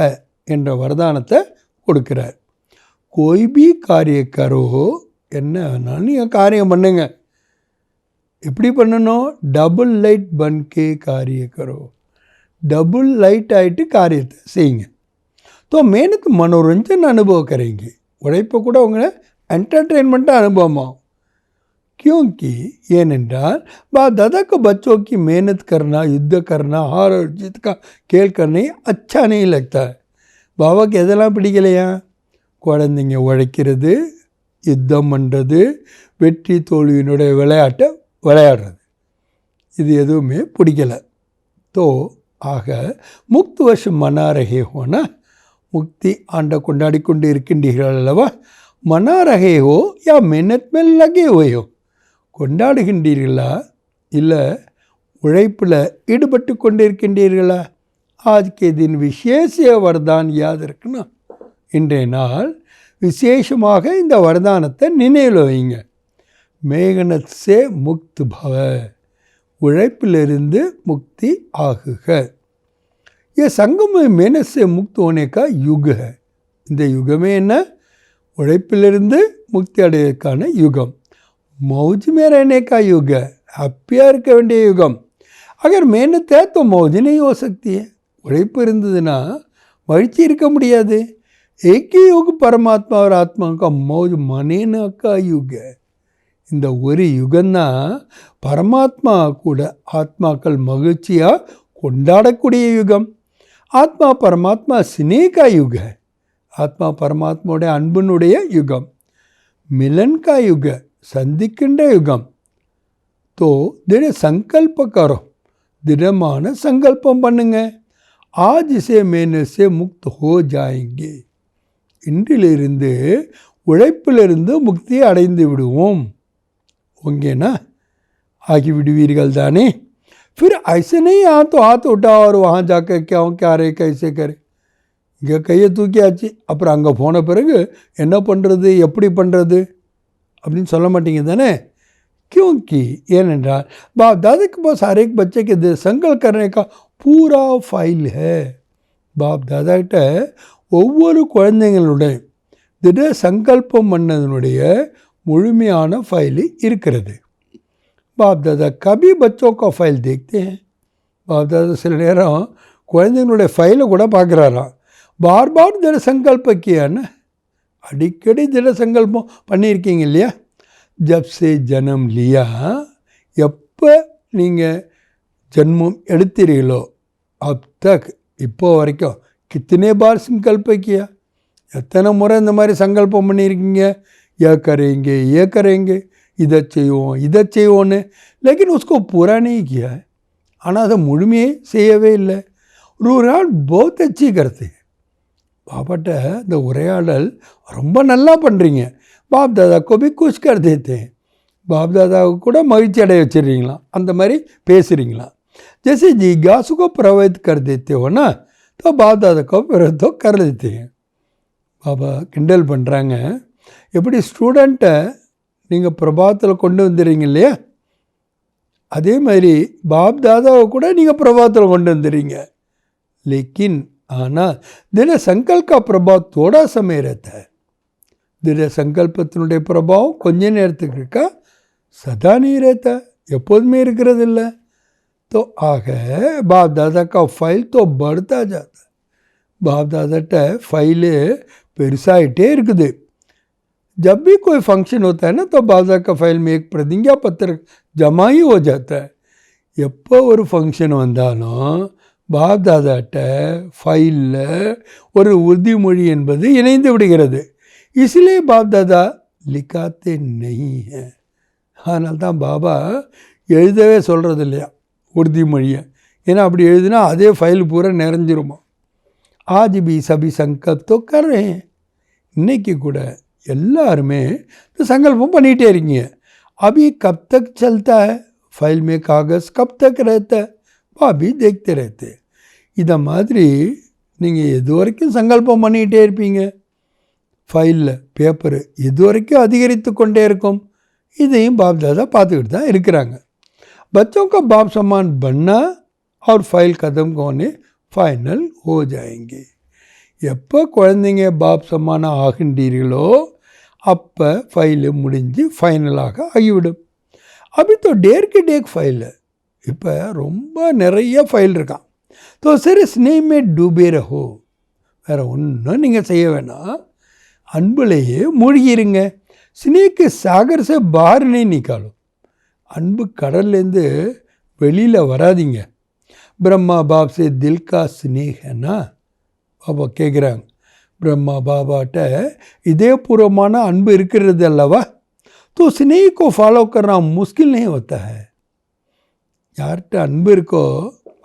என்ற வரதானத்தை கொடுக்கிறார். कोई भी कार्य करो, என்ன வேணாலும் நீங்கள் காரியம் பண்ணுங்க. எப்படி பண்ணணும்? டபுள் லைட் பன்கே காரிய கரோ. டபுள் லைட் ஆகிட்டு காரியத்தை செய்யுங்க. तो मेहनत मनोरंजन अनुभव करेंगे. உழைப்பை கூட உங்களை एंटरटेनमेंटाக अनुभवமாகும். क्योंकि ஏனென்றால் बाप दादा को बच्चों की मेहनत करना, युद्ध करना, हार और जीत का खेल करने अच्छा नहीं लगता है. பாபாக்கு எதெல்லாம் பிடிக்கலையா? குழந்தைங்க உழைக்கிறது, யுத்தம் பண்ணுறது, வெற்றி தோல்வியினுடைய விளையாட்டை விளையாடுறது, இது எதுவுமே பிடிக்கலை. तो ஆக முக்த் வருஷம் மனா ரஹே ஹோனா, முக்தி ஆண்டை கொண்டாடி கொண்டு இருக்கின்றீர்கள் அல்லவா? மனா ரஹே ஹோ யா மெஹனத் மேல் லகே ஹோயோ. கொண்டாடுகின்றீர்களா இல்லை உழைப்பில் ஈடுபட்டு கொண்டு இருக்கின்றீர்களா? ஆஜ் கே தின் விசேஷ வரதான் யாத் இருக்குன்னா, இன்றைய நாள் விசேஷமாக இந்த வரதானத்தை நினைவில் வைங்க. மேகனத் சே முக்த் பவ, உழைப்பிலிருந்து முக்தி ஆகுக. ये संगम में मेहनत से मुक्त होने का युग है. இந்த யுகமே என்ன? உழைப்பிலிருந்து முக்தி அடைவதற்கான யுகம். मौज में रहने का युग है, ஹாப்பியாக இருக்க வேண்டிய யுகம். अगर मेहनत है तो मौज नहीं हो सकती है. உழைப்பு இருந்ததுன்னா மகிழ்ச்சி இருக்க முடியாது. एक ही युग परमात्मा और आत्मा का मौज मनाने का युग है. இந்த ஒரு யுகம்தான் பரமாத்மா கூட ஆத்மாக்கள் மகிழ்ச்சியாக கொண்டாடக்கூடிய யுகம். ஆத்மா பரமாத்மா स्नेह का युग है. ஆத்மா பரமாத்மாவுடைய அன்பினுடைய யுகம். मिलन का युग है, சந்திக்கின்ற யுகம். तो திட சங்கல்ப கரோ, திடமான சங்கல்பம் பண்ணுங்க. आज से मेहनत से मुक्त हो जाएंगे. இன்றிலிருந்து உழைப்பிலிருந்து முக்தி அடைந்து விடுவோம். ஓங்கேனா ஆகி விடுவீர்கள் தானே? फिर ऐसे नहीं यहाँ तो हाथ उठाओ और वहाँ जाकर क्या हो, क्या रहे, कैसे करे. இங்கே கையை தூக்கியாச்சு, அப்புறம் அங்கே போன பிறகு என்ன பண்ணுறது, எப்படி பண்ணுறது அப்படின்னு சொல்ல மாட்டீங்க தானே? क्योंकि ஏனென்றால் बाप दादा के पास हर एक बच्चे के संकल्प करने का पूरा फाइल है. பாப் தாதா கிட்ட ஒவ்வொரு குழந்தைங்களுடைய திட சங்கல்பம் பண்ணதனுடைய முழுமையான ஃபைலு இருக்கிறது. बाप दादा कभी बच्चों का फाइल देखते हैं. बाप दादा சில நேரம் குழந்தைங்களுடைய ஃபைலை கூட பார்க்குறாராம். பார் பார் திட சங்கல்பம் கியான்னு, அடிக்கடி திட சங்கல்பம் பண்ணியிருக்கீங்க இல்லையா? ஜப் சே ஜனம் லியா, எப்போ நீங்கள் ஜன்மம் எடுத்தீர்களோ அப் தக் இப்போ வரைக்கும் கித்தனை பார் சங்கல்ப கியா, எத்தனை முறை இந்த மாதிரி சங்கல்பம் பண்ணியிருக்கீங்க, ஏ கரேங்க இதை செய்வோன்னு. लेकिन उसको पूरा नहीं किया है. ஆனால் அதை முழுமையே செய்யவே இல்லை. ஒரு நாள் बहुत अच्छी करते हैं. பாப்பாட்ட இந்த உரையாடல் ரொம்ப நல்லா பண்ணுறீங்க, பாப் தாதாக்கோ भी कुछ कर देते हैं. பாப் தாதாவுக்கு கூட மகிழ்ச்சி அடைய வச்சிடுறீங்களாம், அந்த மாதிரி பேசுகிறீங்களாம். जैसे जिज्ञासु को प्रभावित कर देते हो ना, तो बाप दादा को प्रभावित कर देते हैं. பாபா கிண்டல் பண்ணுறாங்க, எப்படி ஸ்டூடெண்ட்டை நீங்கள் பிரபாவத்தில் கொண்டு வந்துடுறீங்க இல்லையா, அதே மாதிரி பாப் தாதாவை கூட நீங்கள் பிரபாவத்தில் கொண்டு வந்துடுறீங்க. லேக்கின் ஆனால் தின சங்கல்ப பிரபாவ் தோடா சமயம் रहता है. தின சங்கல்பத்தினுடைய பிரபாவம் கொஞ்ச நேரத்துக்கு இருக்கா, சதா நீ रहता, எப்போதுமே இருக்கிறது இல்லை. तो आग बाप दादा का फाइल तो बढ़ता जाता है. बाप दादाட்ட ஃபைலு பெருசாகிட்டே இருக்குது. जब भी कोई फंक्शन होता है ना, तो बाप दादा का फाइल में एक प्रतिज्ञा पत्र जमा ही हो जाता है. எப்போ ஒரு ஃபங்க்ஷன் வந்தாலும் பாப் தாதாட்ட ஃபைலில் ஒரு உறுதிமொழி என்பது இணைந்து விடுகிறது. इसलिए बाप दादा लिखाते नहीं है. அதனால தான் பாபா எழுதவே சொல்கிறது இல்லையா உறுதிமொழியை. ஏன்னா அப்படி எழுதுனா அதே ஃபைல் பூரா நிறைஞ்சிருமா. आज भी सभी संकल्प तो कर रहे हैं. இன்னைக்கு கூட எல்லாருமே संकल्पம் பண்ணிகிட்டே இருக்கீங்க. अभी कब तक चलता है, फाइल में कागज़ कब तक रहता है, वो अभी देखते रहते. இதை மாதிரி நீங்கள் எது வரைக்கும் சங்கல்பம் பண்ணிகிட்டே இருப்பீங்க, ஃபைலில் பேப்பரு எது வரைக்கும் அதிகரித்து கொண்டே இருக்கும், இதையும் பாப் தாதா பார்த்துக்கிட்டு தான் இருக்கிறாங்க. बच्चों का बाप समान बनना और फाइल खत्म होने फाइनल हो जाएंगे. எப்போ குழந்தைங்க பாப் சமானம் ஆகின்றீர்களோ அப்போ ஃபைலு முடிஞ்சு ஃபைனலாக ஆகிவிடும். அப்படி तो डेर की डेक ஃபைல், இப்போ ரொம்ப நிறைய ஃபைல் இருக்கான். तो सिर्फ स्नेह में डूबे रहो, வேறு ஒன்றும் நீங்கள் செய்ய வேணாம், அன்புலேயே மூழ்கிருங்க. ஸ்னேக்கு சாகர் से बाहर नहीं निकालो, அன்பு கடல்லேருந்து வெளியில் வராதிங்க. பிரம்மா பாப் से दिल का स्नेह है ना, பாபா கேட்குறாங்க, பிரம்மா பாபாட்ட இதயபூர்வமான அன்பு இருக்கிறது அல்லவா. तो स्नेह को फॉलो करना मुश्किल नहीं होता है. யார்கிட்ட அன்பு இருக்கோ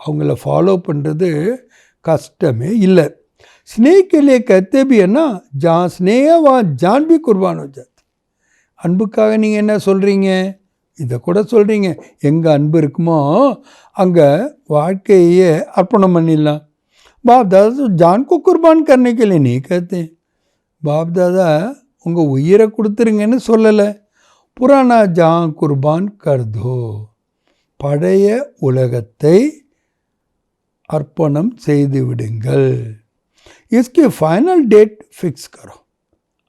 அவங்கள ஃபாலோ பண்ணுறது கஷ்டமே இல்லை. स्नेह के लिए कहते भी है ना, जहाँ स्नेह वहाँ जान भी कुर्बान हो जाती. அன்புக்காக நீங்கள் என்ன சொல்கிறீங்க, இதை கூட சொல்கிறீங்க, எங்கே அன்பு இருக்குமோ அங்கே வாழ்க்கையே அர்ப்பணம் பண்ணிடலாம். பாப் தாதா तो जान को कुर्बान करने के लिए नहीं कहते. பாப் தாதா உங்கள் உயிரை கொடுத்துருங்கன்னு சொல்லலை. புராணா ஜான் குர்பான் கர்தோ, பழைய உலகத்தை அர்ப்பணம் செய்து விடுங்கள். इसकी फाइनल डेट ஃபிக்ஸ் करो.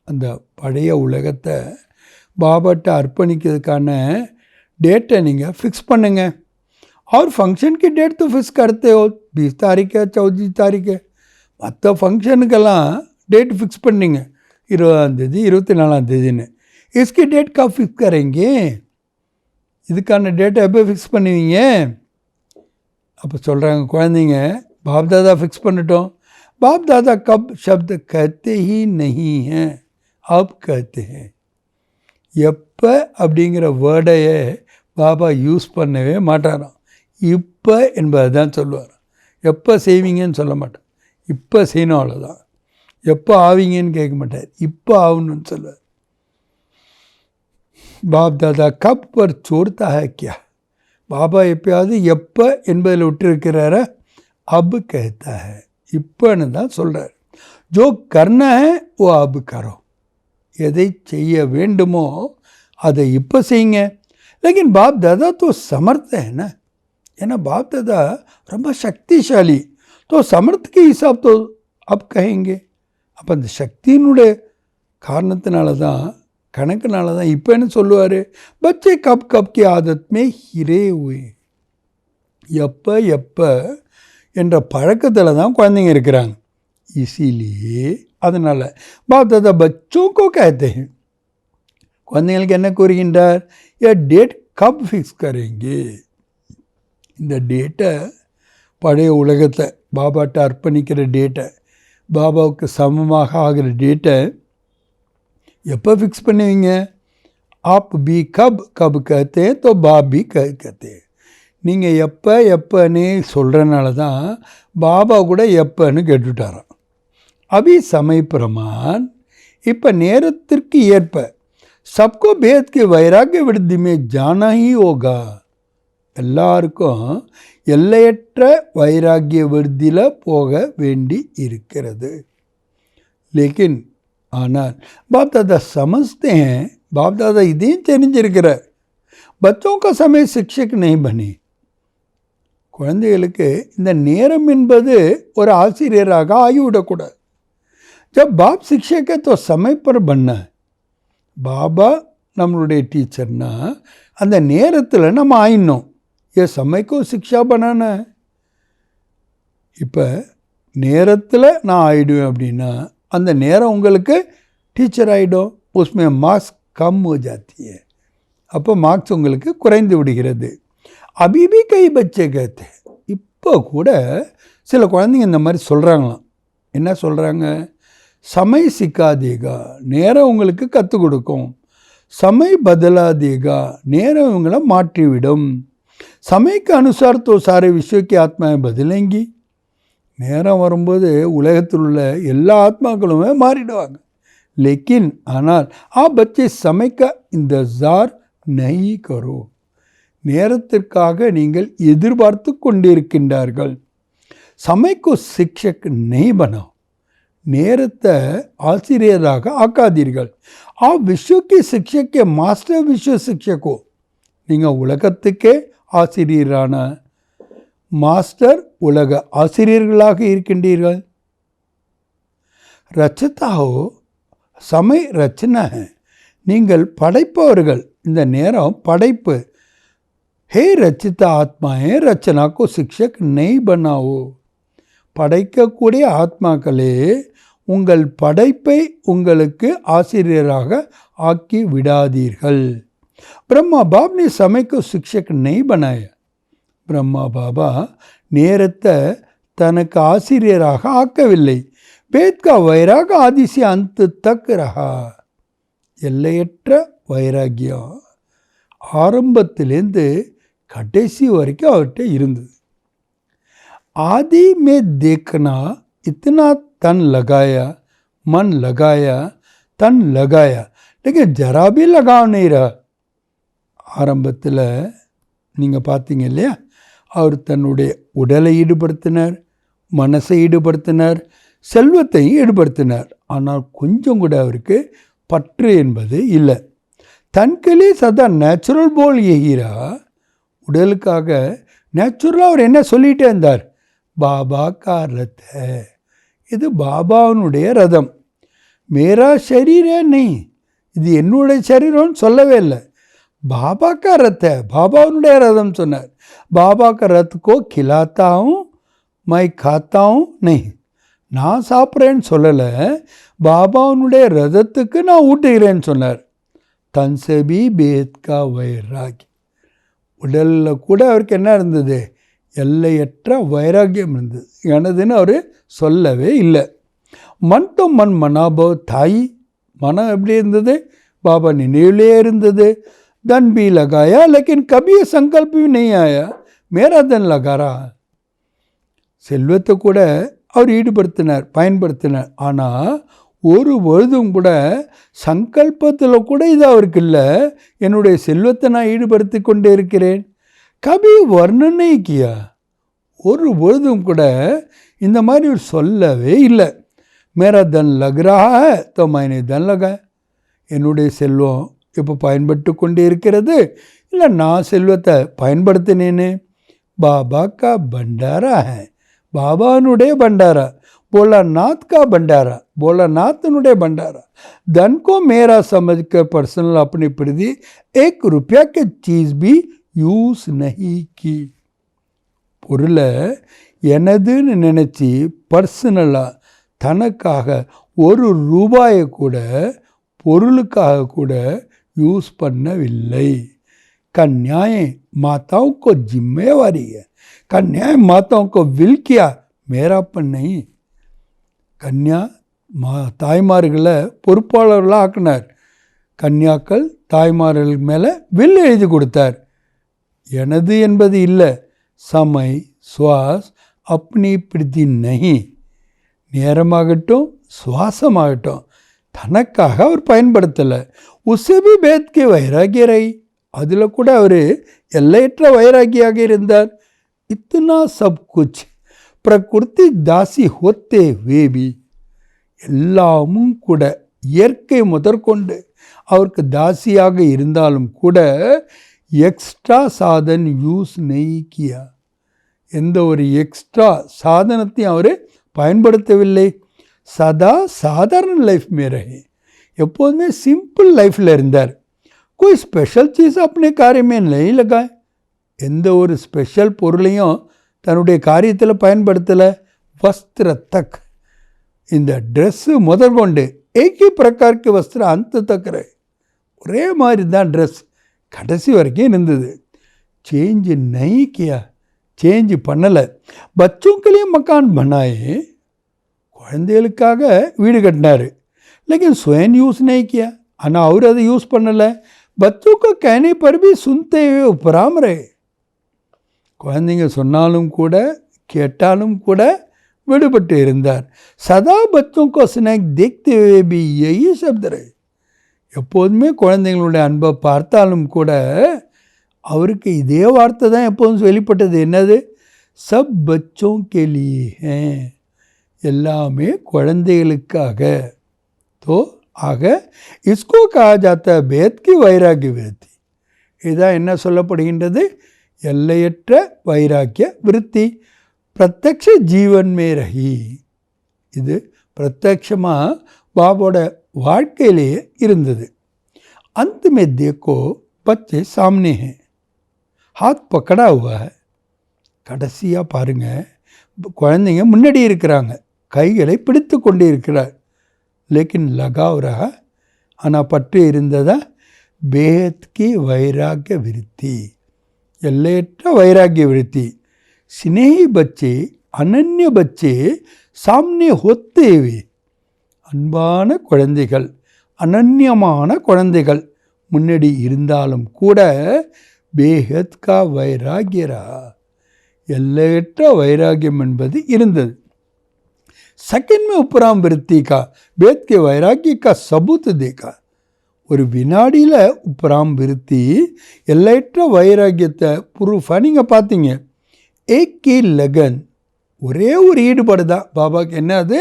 அந்த பழைய உலகத்தை பாபாட்ட அர்ப்பணிக்கிறதுக்கான डेटை நீங்கள் ஃபிக்ஸ் பண்ணுங்கள். और फंक्शन की डेट तो फिक्स करते हो, 20 तारीख है, 14 तारीख है. மற்ற ஃபங்க்ஷனுக்கெல்லாம் डेट ஃபிக்ஸ் பண்ணிங்க, 20ஆம் தேதி 24ஆம் தேதின்னு. इसकी डेट कब फिक्स करेंगे, இதுக்கான டேட்டை எப்போ ஃபிக்ஸ் பண்ணுவீங்க. அப்போ சொல்கிறாங்க குழந்தைங்க, बाप दादा फिक्स பண்ணிட்டோம். बाप दादा कब शब्द कहते ही नहीं हैं, अब कहते हैं. எப்போ அப்படிங்கிற வேர்டையே பாபா யூஸ் பண்ணவே மாட்டாராம். இப்போ என்பதை தான் சொல்லுவார். எப்போ செய்வீங்கன்னு சொல்ல மாட்டார், இப்போ செய்யணும் அவ்வளோதான். எப்போ ஆவீங்கன்னு கேட்க மாட்டார், இப்போ ஆகணும்னு சொல்லுவார். பாப் தாதா கப் பர் சோர்த்தா है क्या, பாபா எப்பயாவது எப்போ என்பதில் விட்டுருக்கிறார, அப் कहता है, இப்போன்னு தான் சொல்கிறார். ஜோ கர்னா है वो अब करो, எதை செய்ய வேண்டுமோ அதை இப்போ செய்யுங்க. लेकिन बाप दादा तो समर्थ है ना, ஏன்னா बाप दादा ரொம்ப சக்திசாலி. तो समर्थ के हिसाब तो अब कहेंगे. அப்போ அந்த சக்தியினுடைய காரணத்தினால தான், கணக்குனால தான் இப்போ என்ன சொல்லுவார், பச்சை கப் கப் கி ஆதத்மே ஹிரே हुए, எப்போ எப்போ என்ற பழக்கத்தில் தான் குழந்தைங்க இருக்கிறாங்க. இசிலியே அதனால் பாப் தாதா பச்சோं को कहते हैं, குழந்தைங்களுக்கு என்ன கூறுகின்றார், ये डेट कब फिक्स करेंगे, இந்த டேட்டை பழைய உலகத்தை பாபாட்ட அர்ப்பணிக்கிற டேட்டை, பாபாவுக்கு சமமாக ஆகிற டேட்டை எப்போ ஃபிக்ஸ் பண்ணுவீங்க? आप भी कब कब कहते हैं तो बाप भी कहते हैं. நீங்கள் எப்போன்னு சொல்கிறனால தான் பாபா கூட எப்போன்னு கேட்டுட்டாராம். அபி சமய பிரமான், இப்போ நேரத்திற்கு ஏற்ப சப்கோ பேத் கே வைராகிய விருத்தி மே ஜானா ஹி ஹோகா. எல்லாருக்கும் எல்லையற்ற வைராகிய விருத்தியில் போக வேண்டி இருக்கிறது. லேக்கின் ஆனால் बाप दादा समझते हैं, बाप दादा இதையும் தெரிஞ்சிருக்கிறார். बच्चों का समय शिक्षक नहीं बने. குழந்தைகளுக்கு இந்த நேரம் என்பது ஒரு ஆசிரியராக ஆகிவிடக்கூடாது. जब बाप शिक्षक है तो समय पर बनना है. பாபா நம்மளுடைய டீச்சர்னா அந்த நேரத்தில் நம்ம ஆயிடணும். ஏ சமைக்கோ சிக்ஷா பண்ணான இப்போ நேரத்தில் நான் ஆயிடுவேன் அப்படின்னா அந்த நேரம் உங்களுக்கு டீச்சர் ஆகிடும். உஸ்மே மார்க்ஸ் கம் ஹோ ஜாத்தி ஹை. அப்போ மார்க்ஸ் உங்களுக்கு குறைந்து விடுகிறது. அபிபி கை பச்சை கேத்து, இப்போ கூட சில குழந்தைங்க இந்த மாதிரி சொல்கிறாங்களாம். என்ன சொல்கிறாங்க? சமய சிக்காதேகா, நேரம் உங்களுக்கு கற்றுக் கொடுக்கும். சமய பதலாதேகா, நேரம் இவங்களை மாற்றிவிடும். சமயக்கு அனுசார் தோ சாரே விஸ்வக்கி ஆத்மாவை பதிலங்கி. நேரம் வரும்போது உலகத்தில் உள்ள எல்லா ஆத்மாக்களுமே மாறிடுவாங்க. லேக்கின் ஆனால் பச்சை சமைக்க இந்த ஜார் நஹி கரோ. நேரத்திற்காக நீங்கள் எதிர்பார்த்து கொண்டிருக்கின்றார்கள். சமைக்கு சிக்ஷக் நெய் பனாओ. நேரத்தை ஆசிரியராக ஆக்காதீர்கள். விஸ்வக்கு சிக்ஷக்கே மாஸ்டர் விஸ்வ சிக்ஷக்கோ. நீங்கள் உலகத்துக்கே ஆசிரியரான மாஸ்டர் உலக ஆசிரியர்களாக இருக்கின்றீர்கள். ரச்சதாவோ சமய ரச்சனை. நீங்கள் படைப்பவர்கள். இந்த நேரம் படைப்பு. ஹே ரச்சிதா ஆத்மாவே ரச்சனாக்கோ சிக்ஷக் நெய் பனாவோ. படைக்கக்கூடிய ஆத்மாக்களே, உங்கள் படைப்பை உங்களுக்கு ஆசிரியராக ஆக்கி விடாதீர்கள். பிரம்மா பாப் ने समय को शिक्षक नहीं बनाया. பிரம்மா பாபா நேரத்தை தனக்கு ஆசிரியராக ஆக்கவில்லை. பேத்கா வைராக ஆதிசி அந்த தக் ரஹா. எல்லையற்ற வைராகியம் ஆரம்பத்திலேருந்து கடைசி வரைக்கும் அவர்கிட்ட இருந்தது. आदि में देखना इतना तन लगाया, मन लगाया, तन लगाया, लेकिन जरा भी लगाव नहीं रहा. ஆரம்பத்தில் நீங்கள் பார்த்தீங்க இல்லையா, அவர் தன்னுடைய உடலை ஈடுபடுத்தினார், மனசை ஈடுபடுத்தினார், செல்வத்தையும் ஈடுபடுத்தினார். ஆனால் கொஞ்சம் கூட அவருக்கு பற்று என்பது இல்லை. தன்களே சதா நேச்சுரல் போல் எகிரா. உடலுக்காக நேச்சுரலாக அவர் என்ன சொல்லிகிட்டே இருந்தார்? பாபா கா ரத் ஹை. இது பாபாவினுடைய ரதம். மேரா ஷரீரே நெய், இது என்னுடைய சரீரம்னு சொல்லவே இல்லை. பாபா கா ரத் ஹை, பாபாவினுடைய ரதம் சொன்னார். பாபா கா ரத் கோ கிலாத்தாவும் மை காத்தாவும் நெய். நான் சாப்பிட்றேன்னு சொல்லலை, பாபாவினுடைய ரதத்துக்கு நான் ஊட்டுகிறேன்னு சொன்னார். தன்சபி பேத்கா வைராகி. உடலில் கூட அவருக்கு என்ன இருந்தது? எல்லையற்ற வைராக்கியம் இருந்தது. எனதுன்னு அவர் சொல்லவே இல்லை. மன் தோ மன் மனாபவ் தாய். மனம் எப்படி இருந்தது? பாபா நினைவிலே இருந்தது. தன் பி லகாயா, லேக்கின் கபிய சங்கல்பி நெய் ஆயா, மேரா தன் லகாரா. செல்வத்தை கூட அவர் ஈடுபடுத்தினார், பயன்படுத்தினார். ஆனால் ஒரு பொழுதும் கூட சங்கல்பத்தில் கூட இது அவருக்கு இல்லை, என்னுடைய செல்வத்தை நான் ஈடுபடுத்தி கொண்டே இருக்கிறேன். கபி வர்ணனை கியா. ஒரு பொழுதும் கூட இந்த மாதிரி ஒரு சொல்லவே இல்லை. மேரா தன் லக்ரா தோ மைனே தன் லகா. என்னுடைய செல்வம் இப்போ பயன்பட்டு கொண்டே இருக்கிறது, இல்லை நான் செல்வத்தை பயன்படுத்தினேன்னு. பாபா கா பண்டாரா ஹை. பாபானுடைய பண்டாரா. भोलानाथ का भंडारा, भोलानाथनुடைய भंडारा. धन को मेरा समझ कर पर्सनल अपनी प्रति 1 रुपया की चीज़ भी யூஸ் नहीं की. பொருளை எனதுன்னு நினச்சி பர்சனலாக தனக்காக 1 ரூபாயை கூட பொருளுக்காக கூட யூஸ் பண்ணவில்லை. கன்யாயே மாதாओं को जिम्मेवारी है. का न्याय माताओं को विल किया मेरापन नहीं. கன்யா தாய்மார்களை பொறுப்பாளர்களாக ஆக்கினார். கன்யாக்கள் தாய்மார்கள் மேலே வில் எழுதி கொடுத்தார். எனது என்பது இல்லை. சமை சுவாஸ் அப்பனி பிடித்தி நகி. நேரமாகட்டும் சுவாசமாகட்டும் தனக்காக அவர் பயன்படுத்தலை. உசபி பேத்கே வைராகியரை, அதில் கூட அவர் எல்லையற்ற வைராகியாக இருந்தார். இத்தனா சப் குச் பிரகிருதி தாசி ஹோத்தே வேபி, எல்லாமும் கூட இயற்கை முதற்கொண்டு அவருக்கு தாசியாக இருந்தாலும் கூட எக்ஸ்ட்ரா சாதன் யூஸ் நெய்க்கியா, எந்த ஒரு எக்ஸ்ட்ரா சாதனத்தையும் அவர் பயன்படுத்தவில்லை. சதா சாதாரண லைஃப் மேரே, எப்போதுமே சிம்பிள் லைஃப்பில் இருந்தார். कोई ஸ்பெஷல் சீஸ் अपने कार्य में नहीं लगाए, எந்த ஒரு ஸ்பெஷல் பொருளையும் தன்னுடைய காரியத்தில் பயன்படுத்தலை. வஸ்திர தக், இந்த ட்ரெஸ்ஸு முதற்கொண்டு ஏகி பிரகார்க்கு வஸ்திர அந்த தக்கிற, ஒரே மாதிரி தான் ட்ரெஸ் கடைசி வரைக்கும் இருந்தது. சேஞ்ச் நைக்கியா, சேஞ்ச் பண்ணலை. பச்சோக்களையும் மக்கான் பண்ணாயே, குழந்தைகளுக்காக வீடு கட்டினார். லேக்கின் ஸ்வயம் யூஸ் நைக்கியா, ஆனால் அவர் அதை யூஸ் பண்ணலை. பச்சோக்க कहने पर भी सुनते हुए उपराम रहे, குழந்தைங்க சொன்னாலும் கூட கேட்டாலும் கூட விடுபட்டு இருந்தார். சதா பச்சோக்கோ ஸ்நேக் தேக்தே हुए भी यही शब्द रहे, எப்போதுமே குழந்தைங்களுடைய அன்பை பார்த்தாலும் கூட அவருக்கு இதே வார்த்தை தான் எப்போதும் வெளிப்பட்டது. என்னது? சப் பச்சோ கே லியே ஹே, எல்லாமே குழந்தைகளுக்காக. தோ ஆக இஸ்கோ கஹா ஜாத்தா பேத் கி வைராகிய விருத்தி, இதான் என்ன சொல்லப்படுகின்றது? எல்லையற்ற வைராக்கிய விருத்தி. பிரத்யக்ஷ ஜீவன் மே ரஹி, இது பிரத்யக்ஷமாக பாபோட வாழ்க்கையிலேயே இருந்தது. अंत में देखो बच्चे सामने हैं, हाथ पकड़ा हुआ है. கடைசியாக பாருங்கள், குழந்தைங்க முன்னாடி இருக்கிறாங்க, கைகளை பிடித்து கொண்டு இருக்கிறார். லேக்கின் லகாவ் ரஹா, ஆனால் பற்று இருந்ததா? பேத் கி வைராக்கிய விருத்தி, எல்லையற்ற வைராக்கிய விருத்தி. ஸ்னேஹி பச்சே அனன்ய பச்சே சாம்னே ஹோத்தேவே, அன்பான குழந்தைகள், அனன்யமான குழந்தைகள் முன்னாடி இருந்தாலும் கூட பேஹத் கா வைராகியரா, எல்லையற்ற வைராகியம் என்பது இருந்தது. செகண்ட் में उपराम वृत्ति का वेद के वैराग्य का सबूत देखा. ஒரு வினாடியில் உப்பராம் விருத்தி எல்லையற்ற வைராக்கியத்தை ப்ரூஃபாக நீங்கள் பார்த்தீங்க. ஏக்கி லகன், ஒரே ஒரு ஈடுபாடு தான் பாபாவுக்கு. என்ன அது?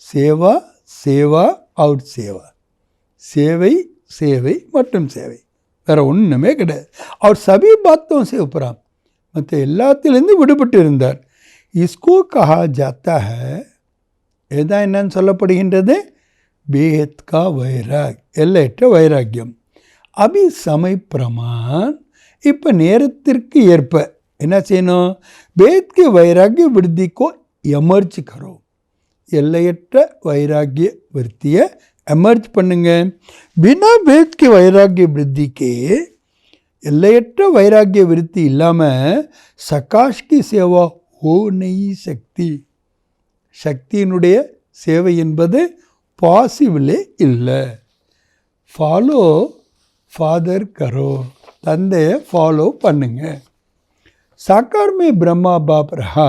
சேவா சேவா அவுட் சேவா, சேவை சேவை மற்றும் சேவை, வேறு ஒன்றுமே கிடையாது. அவர் சபி பாத்தோம் சே உப்பராம், மற்ற எல்லாத்திலேருந்து விடுபட்டு இருந்தார். இஸ்கோ கஹா ஜாத்தா ஹை, இதுதான் என்னன்னு சொல்லப்படுகின்றது? பேத் கா வைராக், எல்லையற்ற வைராக்கியம். அபி சமய பிரமான், இப்போ நேரத்திற்கு ஏற்ப என்ன செய்யணும்? பேத் கி வைராக்கிய விருத்திக்கோ எமர்ஜ் கரோ, எல்லையற்ற வைராக்கிய விருத்தியை எமர்ஜ் பண்ணுங்க. பினா பேத் கி வைராக்கிய விருத்திக்கே, எல்லையற்ற வைராக்கிய விருத்தி இல்லாமல் சகாஷ் கி சேவா ஹோ நஹி சக்தி, சக்தியினுடைய சேவை என்பது பாசிபிளே இல்லை. ஃபாலோ ஃபாதர் கரோ, தந்தையை ஃபாலோ பண்ணுங்க. साकार में ब्रह्मा बाप रहा,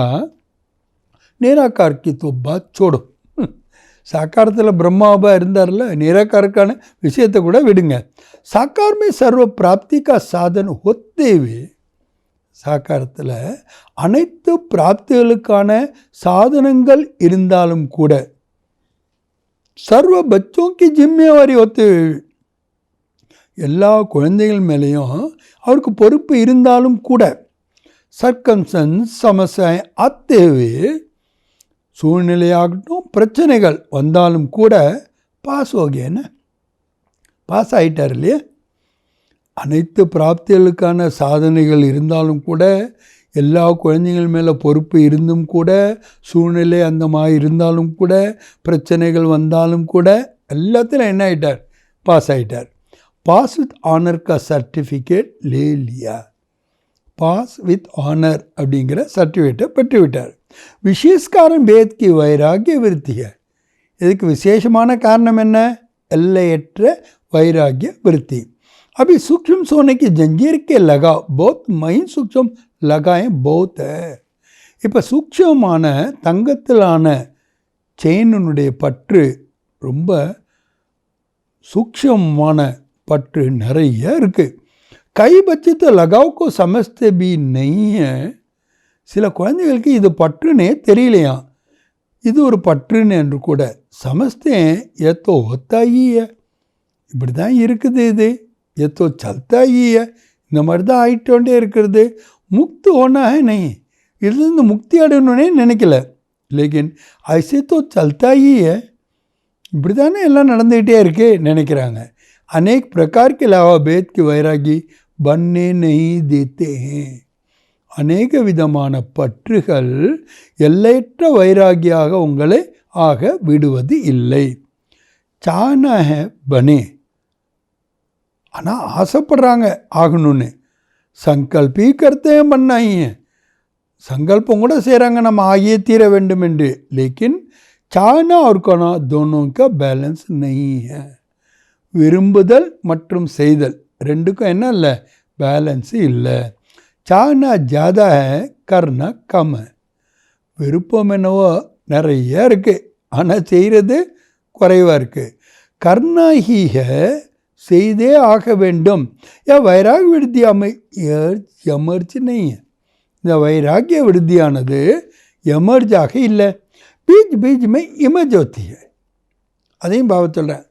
निराकार की तो बात छोड़ो. சாக்காரத்தில் பிரம்மாபா இருந்தார்ல, நிராகாருக்கான விஷயத்தை கூட விடுங்க. சாக்கார் में सर्व प्राप्ति का साधन होते हुए, சாக்காரத்தில் அனைத்து பிராப்திகளுக்கான சாதனங்கள் இருந்தாலும் கூட சர்வ பச்சோக்கி ஜிம்மைவாரி ஒத்து, எல்லா குழந்தைகள் மேலேயும் அவருக்கு பொறுப்பு இருந்தாலும் கூட சர்க்கம்சன்ஸ் சமஸ்யை ஆத்தேவே, சூழ்நிலையாகட்டும் பிரச்சனைகள் வந்தாலும் கூட பாஸ் ஓகேன்னு பாஸ் ஆகிட்டார் இல்லையா. அனைத்து பிராப்திகளுக்கான சாதனைகள் இருந்தாலும் கூட, எல்லா குழந்தைகள் மேலே பொறுப்பு இருந்தும் கூட, சூழ்நிலை அந்த மாதிரி இருந்தாலும் கூட, பிரச்சனைகள் வந்தாலும் கூட எல்லாத்திலும் என்ன ஆகிட்டார்? பாஸ் ஆகிட்டார். பாஸ் வித் ஆனர் கா சர்டிஃபிகேட் லே லியா, பாஸ் வித் ஆனர் அப்படிங்கிற சர்டிஃபிகேட்டை பெற்றுவிட்டார். விசேஷ்காரன் பேத்கி வைராகிய விருத்திக. இதுக்கு விசேஷமான காரணம் என்ன? எல்லையற்ற வைராகிய விருத்தி. अभी सूक्ष्म सोने की जंजीर के लगा बहुत महीन सूक्ष्म लगाएं बहुत है. இப்போ சூக்ஷ்மமான தங்கத்திலான செயினுடைய பற்று ரொம்ப சூக்ஷ்மமான பற்று நிறைய இருக்குது. கை பட்சத்தை லகாவுக்கு சமஸ்தே பி நெய்ய. சில குழந்தைகளுக்கு இது பற்றுனே தெரியலையாம். இது ஒரு பற்றுன்னு என்று கூட சமஸ்தே ஏத்தோ ஒத்தாயிய. இப்படி தான் இருக்குது, இது ஏத்தோ சல்தாயிய. இந்த மாதிரி தான் ஆகிட்டோண்டே இருக்கிறது. முக்து ஒன்றா நெய், இதுலேருந்து முக்தி அடையணுன்னே நினைக்கல. லேக்கின் ஐசே தோ சல்தாயிய, இப்படி தானே எல்லாம் நடந்துக்கிட்டே இருக்கு நினைக்கிறாங்க. अनेक प्रकार के अलावा भेद के वैरागी बनने नहीं देते हैं. அநேக விதமான பற்றுகள் எல்லையற்ற வைராகியாக உங்களை ஆக விடுவது இல்லை. சானா ஹே பனே, ஆனால் ஆசைப்படுறாங்க ஆகணும்னு. சங்கல்பி கர்த்தே பண்ணாங்க, சங்கல்பம் கூட செய்கிறாங்க நம்ம ஆகியே தீர வேண்டும் என்று. லேக்கின் சானா और करना दोनों का बैलेंस नहीं है. விரும்புதல் மற்றும் செய்தல் ரெண்டுக்கும் என்ன இல்லை? பேலன்ஸு இல்லை. சானா ஜாதா கர்னா கம். விருப்பம் என்னவோ நிறைய இருக்குது, ஆனால் செய்கிறது குறைவாக இருக்குது. கர்னா ஹீ செய்தே ஆக வேண்டும். வைராக விருத்தி எமர்ஜ் நெய். இந்த வைராகிய விருத்தியானது எமர்ஜாக இல்லை. பீஜ் பீஜ்மே இமர்ஜ் होती है. அதையும் பாவ சொல்கிறேன்.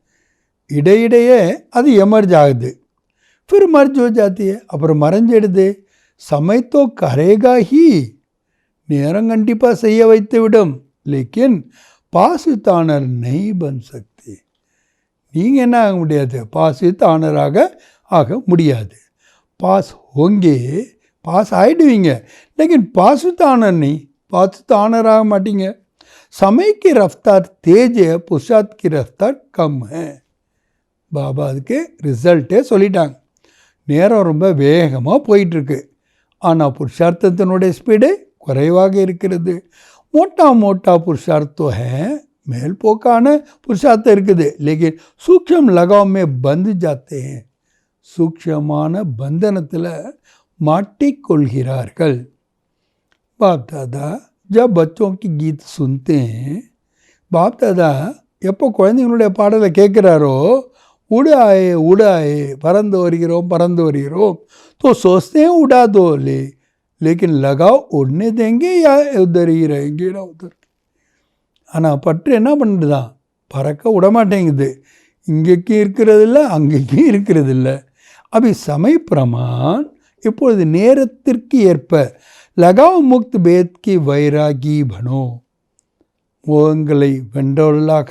இடையிடையே அது எமர்ஜ் ஆகுது, ஃபிர் மர்ஜ் हो जाती है, அப்புறம் மறைஞ்சிடுது. சமைத்தோ கரேகா ஹி, நேரம் கண்டிப்பாக செய்ய வைத்து விடும். லேக்கின் பாஸ் வித் ஆனர் நெய் பன் சக்தி. நீங்கள் என்ன ஆக முடியாது? பாஸ் வித் ஆனராக ஆக முடியாது. பாஸ் ஹோங்கே, பாஸ் ஆகிடுவீங்க. லேக்கின் பாஸ் வித் ஆனர் நெய், பாஸ் வித் ஆனர் ஆக மாட்டீங்க. समय की रफ्तार तेज है, पुरुषार्थ की रफ्तार कम है. பாபா அதுக்கு ரிசல்ட்டே சொல்லிட்டாங்க. நேரம் ரொம்ப வேகமாக போயிட்டுருக்கு, ஆனால் புருஷார்த்தத்தினுடைய ஸ்பீடு குறைவாக இருக்கிறது. மோட்டா மோட்டா புருஷார்த்தம் மேல்போக்கான புருஷார்த்தம் இருக்குது. லேக்கின் சூக்ஷ்ம லகாவுமே பந்து ஜாத்தே, சூக்ஷ்மமான பந்தனத்தில் மாட்டிக்கொள்கிறார்கள். பாப் தாதா जब बच्चों की गीत सुनते हैं, बाप दादा எப்போ குழந்தைங்களுடைய பாடலை கேட்குறாரோ, உடாயே பறந்து வருகிறோம் तो सोचते हैं उड़ा दो ले, लेकिन लगाओ उड़ने देंगे या उधर ही रहेंगे ना उधर. ஆனால் பற்று என்ன பண்ணுறதான்? பறக்க விடமாட்டேங்குது. இங்கேக்கும் இருக்கிறதில்ல, அங்கேக்கும் இருக்கிறதில்ல. அப்படி சமய பிரமான் இப்பொழுது நேரத்திற்கு ஏற்ப லகாவ் முக்த் பேத் கி வைராகி பனோ. மோகங்களை வென்றவர்களாக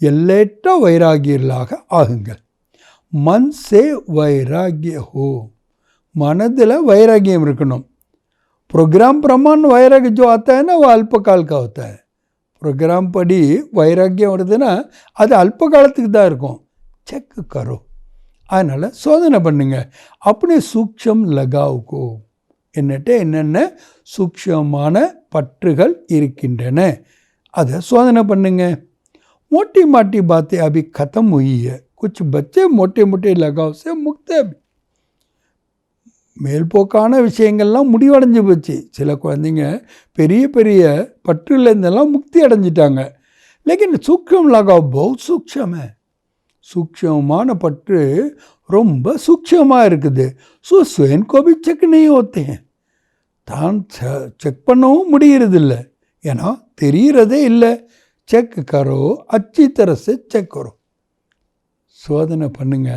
எல்லையற்ற வைராகியர்களாக ஆகுங்கள். மன் சே வைராகிய ஹோ, மனதில் வைராகியம் இருக்கணும். प्रोग्राम प्रमाण वैराग्य जो आता है ना वो अल्पकाल का होता है. प्रोग्राम पड़ी வைராக்கியம் வருதுன்னா அது அல்ப காலத்துக்கு தான் இருக்கும். செக் கரோ, அதனால் சோதனை பண்ணுங்க. அப்படி சூக்ஷம் லகாவுக்கோ, என்னட்ட என்னென்ன சூக்ஷமான பற்றுகள் இருக்கின்றன அதை சோதனை பண்ணுங்க. मोटी माटी बातें अभी ख़त्म हुई है, कुछ बच्चे मोटे मोटे लगाव से मुक्त है. மேல்போக்கான விஷயங்கள்லாம் முடிவடைஞ்சு போச்சு. சில குழந்தைங்க பெரிய பெரிய பற்றுலேருந்தெல்லாம் முக்தி அடைஞ்சிட்டாங்க. லேக்கின் சூக்ஷம் லகாவ் பௌத் சூக்ஷம். சூக்ஷமான பற்று ரொம்ப சூக்ஷமாக இருக்குது. ஸோ ஸ்வயன் கோபி செக் नहीं होते हैं, தான் செக் பண்ணவும் முடிகிறதில்ல, ஏன்னா தெரிகிறதே இல்லை. செக் கரோ, அச்சி தரசு செக் கரோ. சோதனை பண்ணுங்க,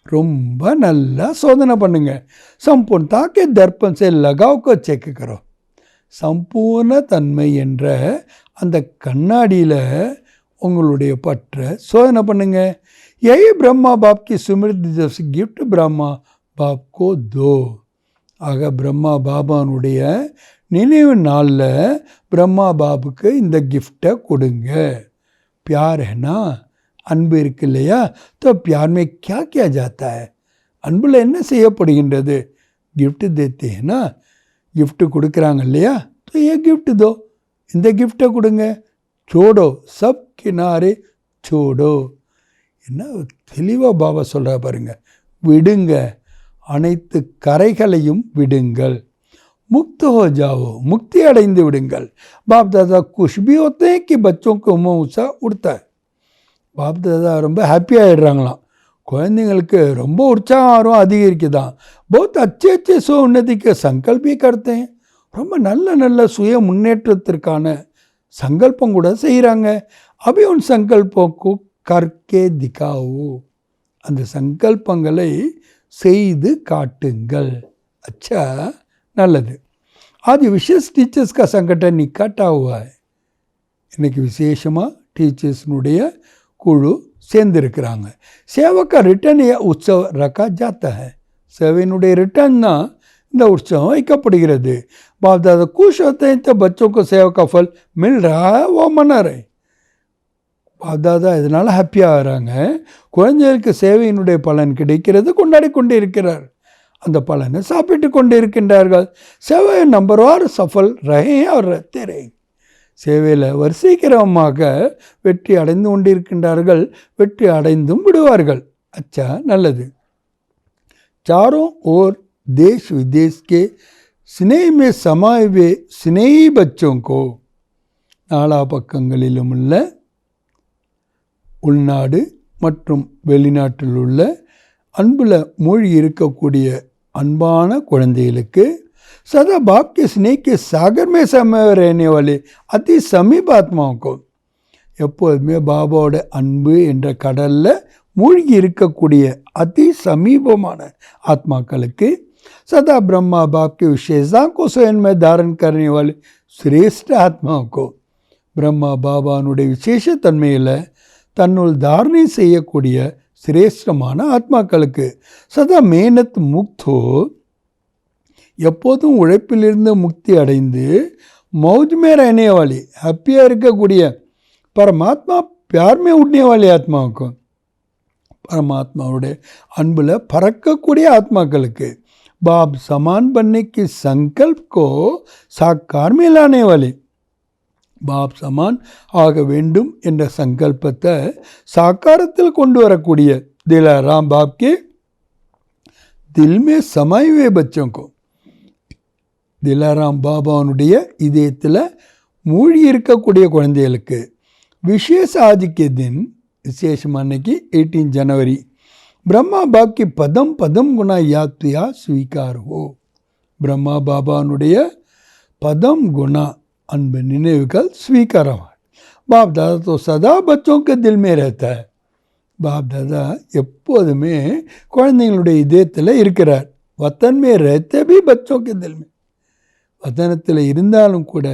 ரொம்ப நல்லா சோதனை பண்ணுங்க. சம்பூர்ணதா கே தர்ப்பன் சே லகாவ் கோ செக் கரோ. சம்பூர்ண தன்மை என்ற அந்த கண்ணாடியில் உங்களுடைய பற்றை சோதனை பண்ணுங்க. यही ब्रह्मा बाप की स्मृति जैसे गिफ्ट ब्रह्मा बाप को दो. ஆக பிரம்மா பாபானுடைய நினைவு நாளில் பிரம்மா பாபுக்கு இந்த கிஃப்டை கொடுங்க. प्यार है ना, அன்பு இருக்கு இல்லையா? तो प्यार में क्या किया जाता है, அன்பில் என்ன செய்யப்படுகின்றது? गिफ्ट देते हैं ना, गिफ्ट கொடுக்குறாங்க இல்லையா, तो ये गिफ्ट दो, இந்த கிஃப்டை கொடுங்க. छोड़ो सब किनारे छोड़ो. என்ன தெளிவாக பாபா சொல்கிறா பாருங்க. விடுங்க, அனைத்து கரைகளையும் விடுங்கள். मुक्त हो जाओ, मुक्ति अடைந்து விடுங்கள். बाप दादा खुश भी होते हैं कि बच्चों को मुँह ऊँचा उड़ता है. बाप दादा ரொம்ப ஹாப்பி ஆகிடுறாங்களாம். குழந்தைங்களுக்கு ரொம்ப உற்சாகம் அதிகரிக்குதான். बहुत अच्छे अच्छे सो उन्नति के संकल्प भी करते हैं. ரொம்ப நல்ல நல்ல சுய முன்னேற்றத்திற்கான சங்கல்பம் கூட செய்கிறாங்க. अभी उन संकल्पों को करके दिखाओ, அந்த சங்கல்பங்களை செய்து காட்டுங்கள். अच्छा, நல்லது. आज विशेष टीचर्स का संगठन इकट्ठा हुआ है. இன்னைக்கு விசேஷமாக டீச்சர்ஸ்னுடைய குழு சேர்ந்திருக்கிறாங்க. சேவை का रिटर्न यह उत्सव रखा जाता है. சேவையினுடைய ரிட்டர்ன் தான் இந்த உற்சவம் வைக்கப்படுகிறது. बाप दादा खुश होते हैं तो बच्चों को सेवा का फल मिल रहा है, वो मना रहे. बाप दादा இதனால் ஹாப்பியாக ஆகிறாங்க. குழந்தைகளுக்கு சேவையினுடைய பலன் கிடைக்கிறது, கொண்டாடி கொண்டு இருக்கிறார். அந்த பலனை சாப்பிட்டு கொண்டு இருக்கின்றார்கள். சேவை நம்பர்வார் சஃபல் ரஹே அவர் रहते रहे. சேவையில் வரிசைக்கிரமமாக வெற்றி அடைந்து கொண்டிருக்கின்றார்கள், வெற்றி அடைந்தும் விடுவார்கள். अच्छा, நல்லது. चारों ओर देश विदेश के स्नेह में समाये हुए स्नेही बच्चों को, நாலா பக்கங்களிலும் உள்ள உள்நாடு மற்றும் வெளிநாட்டில் உள்ள அன்பில் மூழ்கி இருக்கக்கூடிய அன்பான குழந்தைகளுக்கு सदा बाप के स्नेह के सागर में समय रहने वाले अति समीप आत्माओं को, எப்போதுமே பாபாவோட அன்பு என்ற கடலில் மூழ்கி இருக்கக்கூடிய அதி சமீபமான ஆத்மாக்களுக்கு, सदा ब्रह्मा बाप के विशेषता को स्वयं में धारण करने वाले श्रेष्ठ आत्माओं को, பிரம்மா பாபானுடைய விசேஷ தன்மையில் தன்னுள் தாரணை செய்யக்கூடிய சிரேஷ்டமான ஆத்மாக்களுக்கு, சதா மேனத் முக்தோ, எப்போதும் உழைப்பிலிருந்து முக்தி அடைந்து மௌஜ் மே रहने वाली, ஹாப்பியாக இருக்கக்கூடிய பரமாத்மா प्यार में उड़ने वाली ஆத்மாவுக்கும், பரமாத்மாவுடைய அன்பில் பறக்கக்கூடிய ஆத்மாக்களுக்கு, बाप समान बनने के संकल्प को साकार में लाने वाले, பாப் சமான் ஆக வேண்டும் என்ற சங்கல்பத்தை சாக்காரத்தில் கொண்டு வரக்கூடிய दिलाराम बाप के दिल में समाये हुए बच्चों को, दिलाराम பாபாவுடைய இதயத்தில் மூழ்கி இருக்கக்கூடிய குழந்தைகளுக்கு, विशेष आज के दिन, விசேஷம் அன்னைக்கு 18 जनवरी, ब्रह्मा बाप की पदम पदम गुना याद या स्वीकार हो. ब्रह्मा பாபானுடைய பதம் குணா அன்பு நினைவுகள் ஸ்வீகாரம். बाप दादा तो सदा बच्चों के दिल में रहता है. பாப் தாதா எப்போதுமே குழந்தைங்களுடைய இதயத்தில் இருக்கிறார். வத்தன் மே रहते भी बच्चों के दिल में, வத்தனத்தில் இருந்தாலும் கூட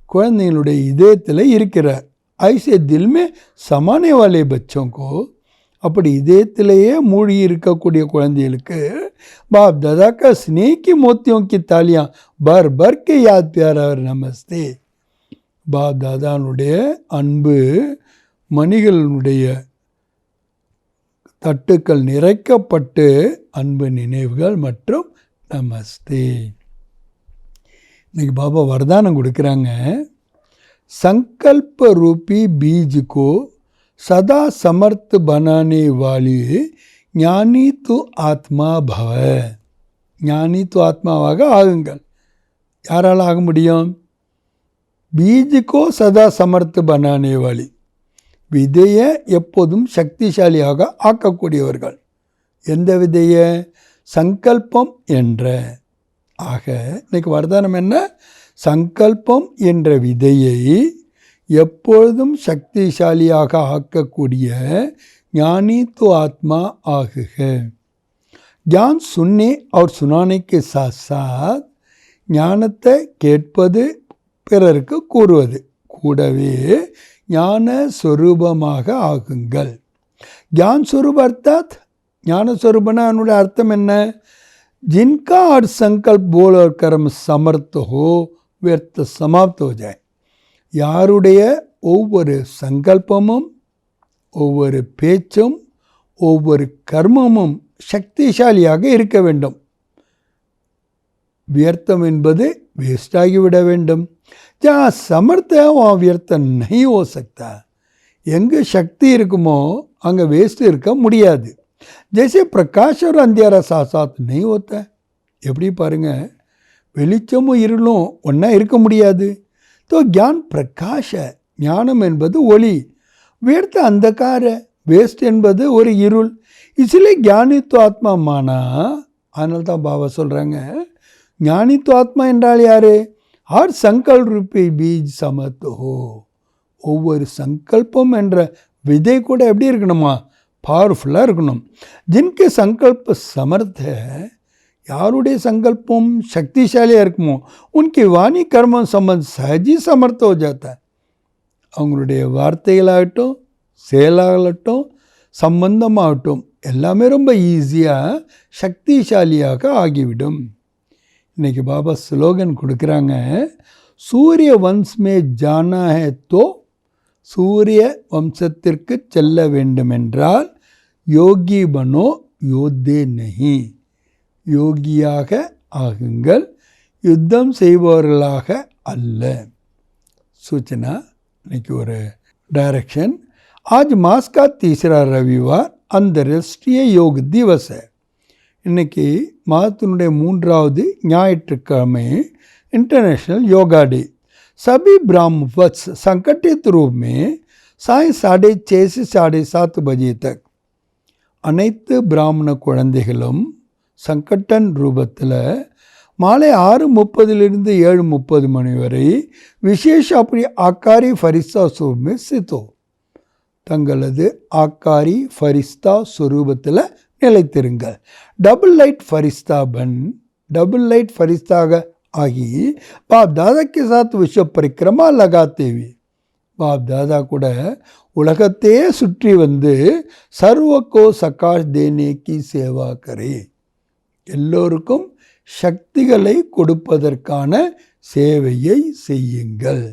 குழந்தைங்களுடைய இதயத்தில் இருக்கிறார். ஐசே தில் மே சமானே வாலே बच्चों को, அப்படி இதயத்திலேயே மூழ்கி இருக்கக்கூடிய குழந்தைகளுக்கு बाप दादा का स्नेह की मोतियों की तालियां भर भर के याद प्यार और नमस्ते. बाप दादाனுடைய அன்பு மணிகளுடைய தட்டுக்கள் நிறைக்கப்பட்டு அன்பு நினைவுகள் மற்றும் நமஸ்தே. இன்னைக்கு பாபா வரதானம் கொடுக்குறாங்க. संकल्प रूपी बीज को सदा समर्थ बनाने वाली ஞானி து ஆத்மா பவ. ஞானி து ஆத்மாவாக ஆகுங்கள். யாரால் ஆக முடியும்? பீஜுக்கோ சதா சமர்த்த பனானே வாலி, விதையை எப்போதும் சக்திசாலியாக ஆக்கக்கூடியவர்கள். எந்த விதையை? சங்கல்பம் என்ற. ஆக இன்னைக்கு வரதானம் என்ன? சங்கல்பம் என்ற விதையை எப்பொழுதும் சக்திசாலியாக ஆக்கக்கூடிய ஞானி तो आत्मा ஆகுக. ज्ञान सुनने और सुनाने के साथ साथ ஞானத்தை கேட்பது, பிறருக்கு கூறுவது, கூடவே ஞான ஸ்வரூபமாக ஆகுங்கள். ज्ञान स्वरूप अर्थात ஞான ஸ்வரூபனா அதனுடைய அர்த்தம் என்ன? जिनका हर संकल्प बोल और कर्म समर्थ हो व्यर्थ समाप्त हो जाए. யாருடைய ஒவ்வொரு சங்கல்பமும், ஒவ்வொரு பேச்சும், ஒவ்வொரு கர்மமும் சக்திசாலியாக இருக்க வேண்டும். வியர்த்தம் என்பது வேஸ்டாகிவிட வேண்டும். ஜஹாं समर्थ है वहाँ व्यर्थ नहीं हो सकता. எங்கே சக்தி இருக்குமோ அங்கே வேஸ்ட் இருக்க முடியாது. जैसे प्रकाश और अंधेरा साथ साथ नहीं होता. எப்படி பாருங்கள், வெளிச்சமும் இருளும் ஒன்றா இருக்க முடியாது. तो ज्ञान प्रकाश है, ஞானம் என்பது ஒளி. व्यर्थ अंधकार है, வேஸ்ட் என்பது ஒரு இருள். इसलिए ज्ञानित्व आत्मा माना. அதனால தான் பாபா சொல்கிறாங்க, ஞானித்துவ ஆத்மா என்றால் யார்? ஹர் சங்கல்ப் ரூபி பீஜ் சமத் ஹோ. ஒவ்வொரு சங்கல்பம் என்ற விதை கூட எப்படி இருக்கணுமா? பவர்ஃபுல்லாக இருக்கணும். ஜின்கே சங்கல்ப சமர்த்த, யாருடைய சங்கல்பம் சக்திசாலியாக இருக்குமோ உனக்கு வாணி கர்மம் சம்பந்த சஹஜி சமர்த்த ஹோ ஜாத்தா. அவங்களுடைய வார்த்தைகளாகட்டும், செயலாகட்டும், சம்பந்தமாகட்டும் எல்லாமே ரொம்ப ஈஸியாக சக்திசாலியாக ஆகிவிடும். இன்றைக்கி பாபா ஸ்லோகன் கொடுக்குறாங்க, சூரிய வம்சமே ஜானா ஹே தோ, சூரிய வம்சத்திற்கு செல்ல வேண்டுமென்றால் யோகி பனோ யோத்தே நஹி, யோகியாக ஆகுங்கள், யுத்தம் செய்பவர்களாக அல்ல. सूचना இன்னைக்கு ஒரு டைரக்ஷன். आज मास का तीसरा रविवार अंतर्राष्ट्रीय योग दिवस है. இன்னைக்கு மாதத்தினுடைய 3வது ஞாயிற்றுக்கிழமை इंटरनेशनल योगा डे. सभी ब्राह्मवत्स संगठित रूप में साय 6:30 से 7:30 बजे तक அனைத்து பிராமண குழந்தைகளும் சங்கட்டன் ரூபத்தில் மாலை 6:30 7:30 மணி வரை விசேஷ அப்படி ஆக்காரி ஃபரிஸ்தா சுரூபமே சித்தோ, தங்களது ஆக்காரி ஃபரிஸ்தா சுரூபத்தில் நிலைத்திருங்கள். டபுள் லைட் ஃபரிஸ்தா பன், டபுள் லைட் ஃபரிஸ்தாக ஆகி பாப் தாதா கே சாத் விஸ்வ பரிக்கிரமா லகாத்தேவி, பாப் தாதா கூட உலகத்தையே சுற்றி வந்து சர்வக்கோ சகாஷ் தேனே கி சேவா கரே, எல்லோருக்கும் சக்திகளை கொடுப்பதற்கான சேவையை செய்யுங்கள்.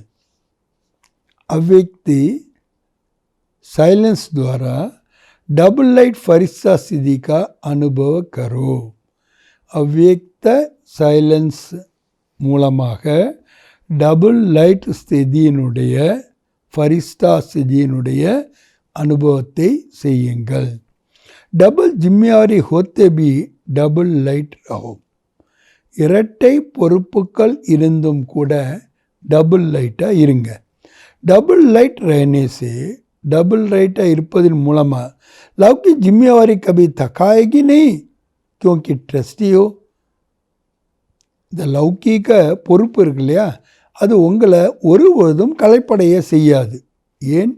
अव्यक्ति साइलेंस द्वारा डबल लाइट फरिश्ता स्थिति का अनुभव करो. अव्यक्त साइलेंस மூலமாக டபுள் லைட் ஸ்திதியினுடைய ஃபரிஸ்தா ஸ்திதியினுடைய அனுபவத்தை செய்யுங்கள். Double ஜிம்மையாரி ஹோத்தே B double light Raho, இரட்டை பொறுப்புகள் இருந்தும் கூட டபுள் லைட்டாக இருங்க. डबल लाइट रहने से, डबल लाइटाக இருப்பதன் மூலமாக लौकी जिम्मेवारी कभी थकाएगी नहीं, क्योंकि ट्रस्टी हो. இந்த லௌகீக பொறுப்பு இருக்கு இல்லையா, அது உங்களை ஒருபொழுதும் களைப்படைய செய்யாது. ஏன்?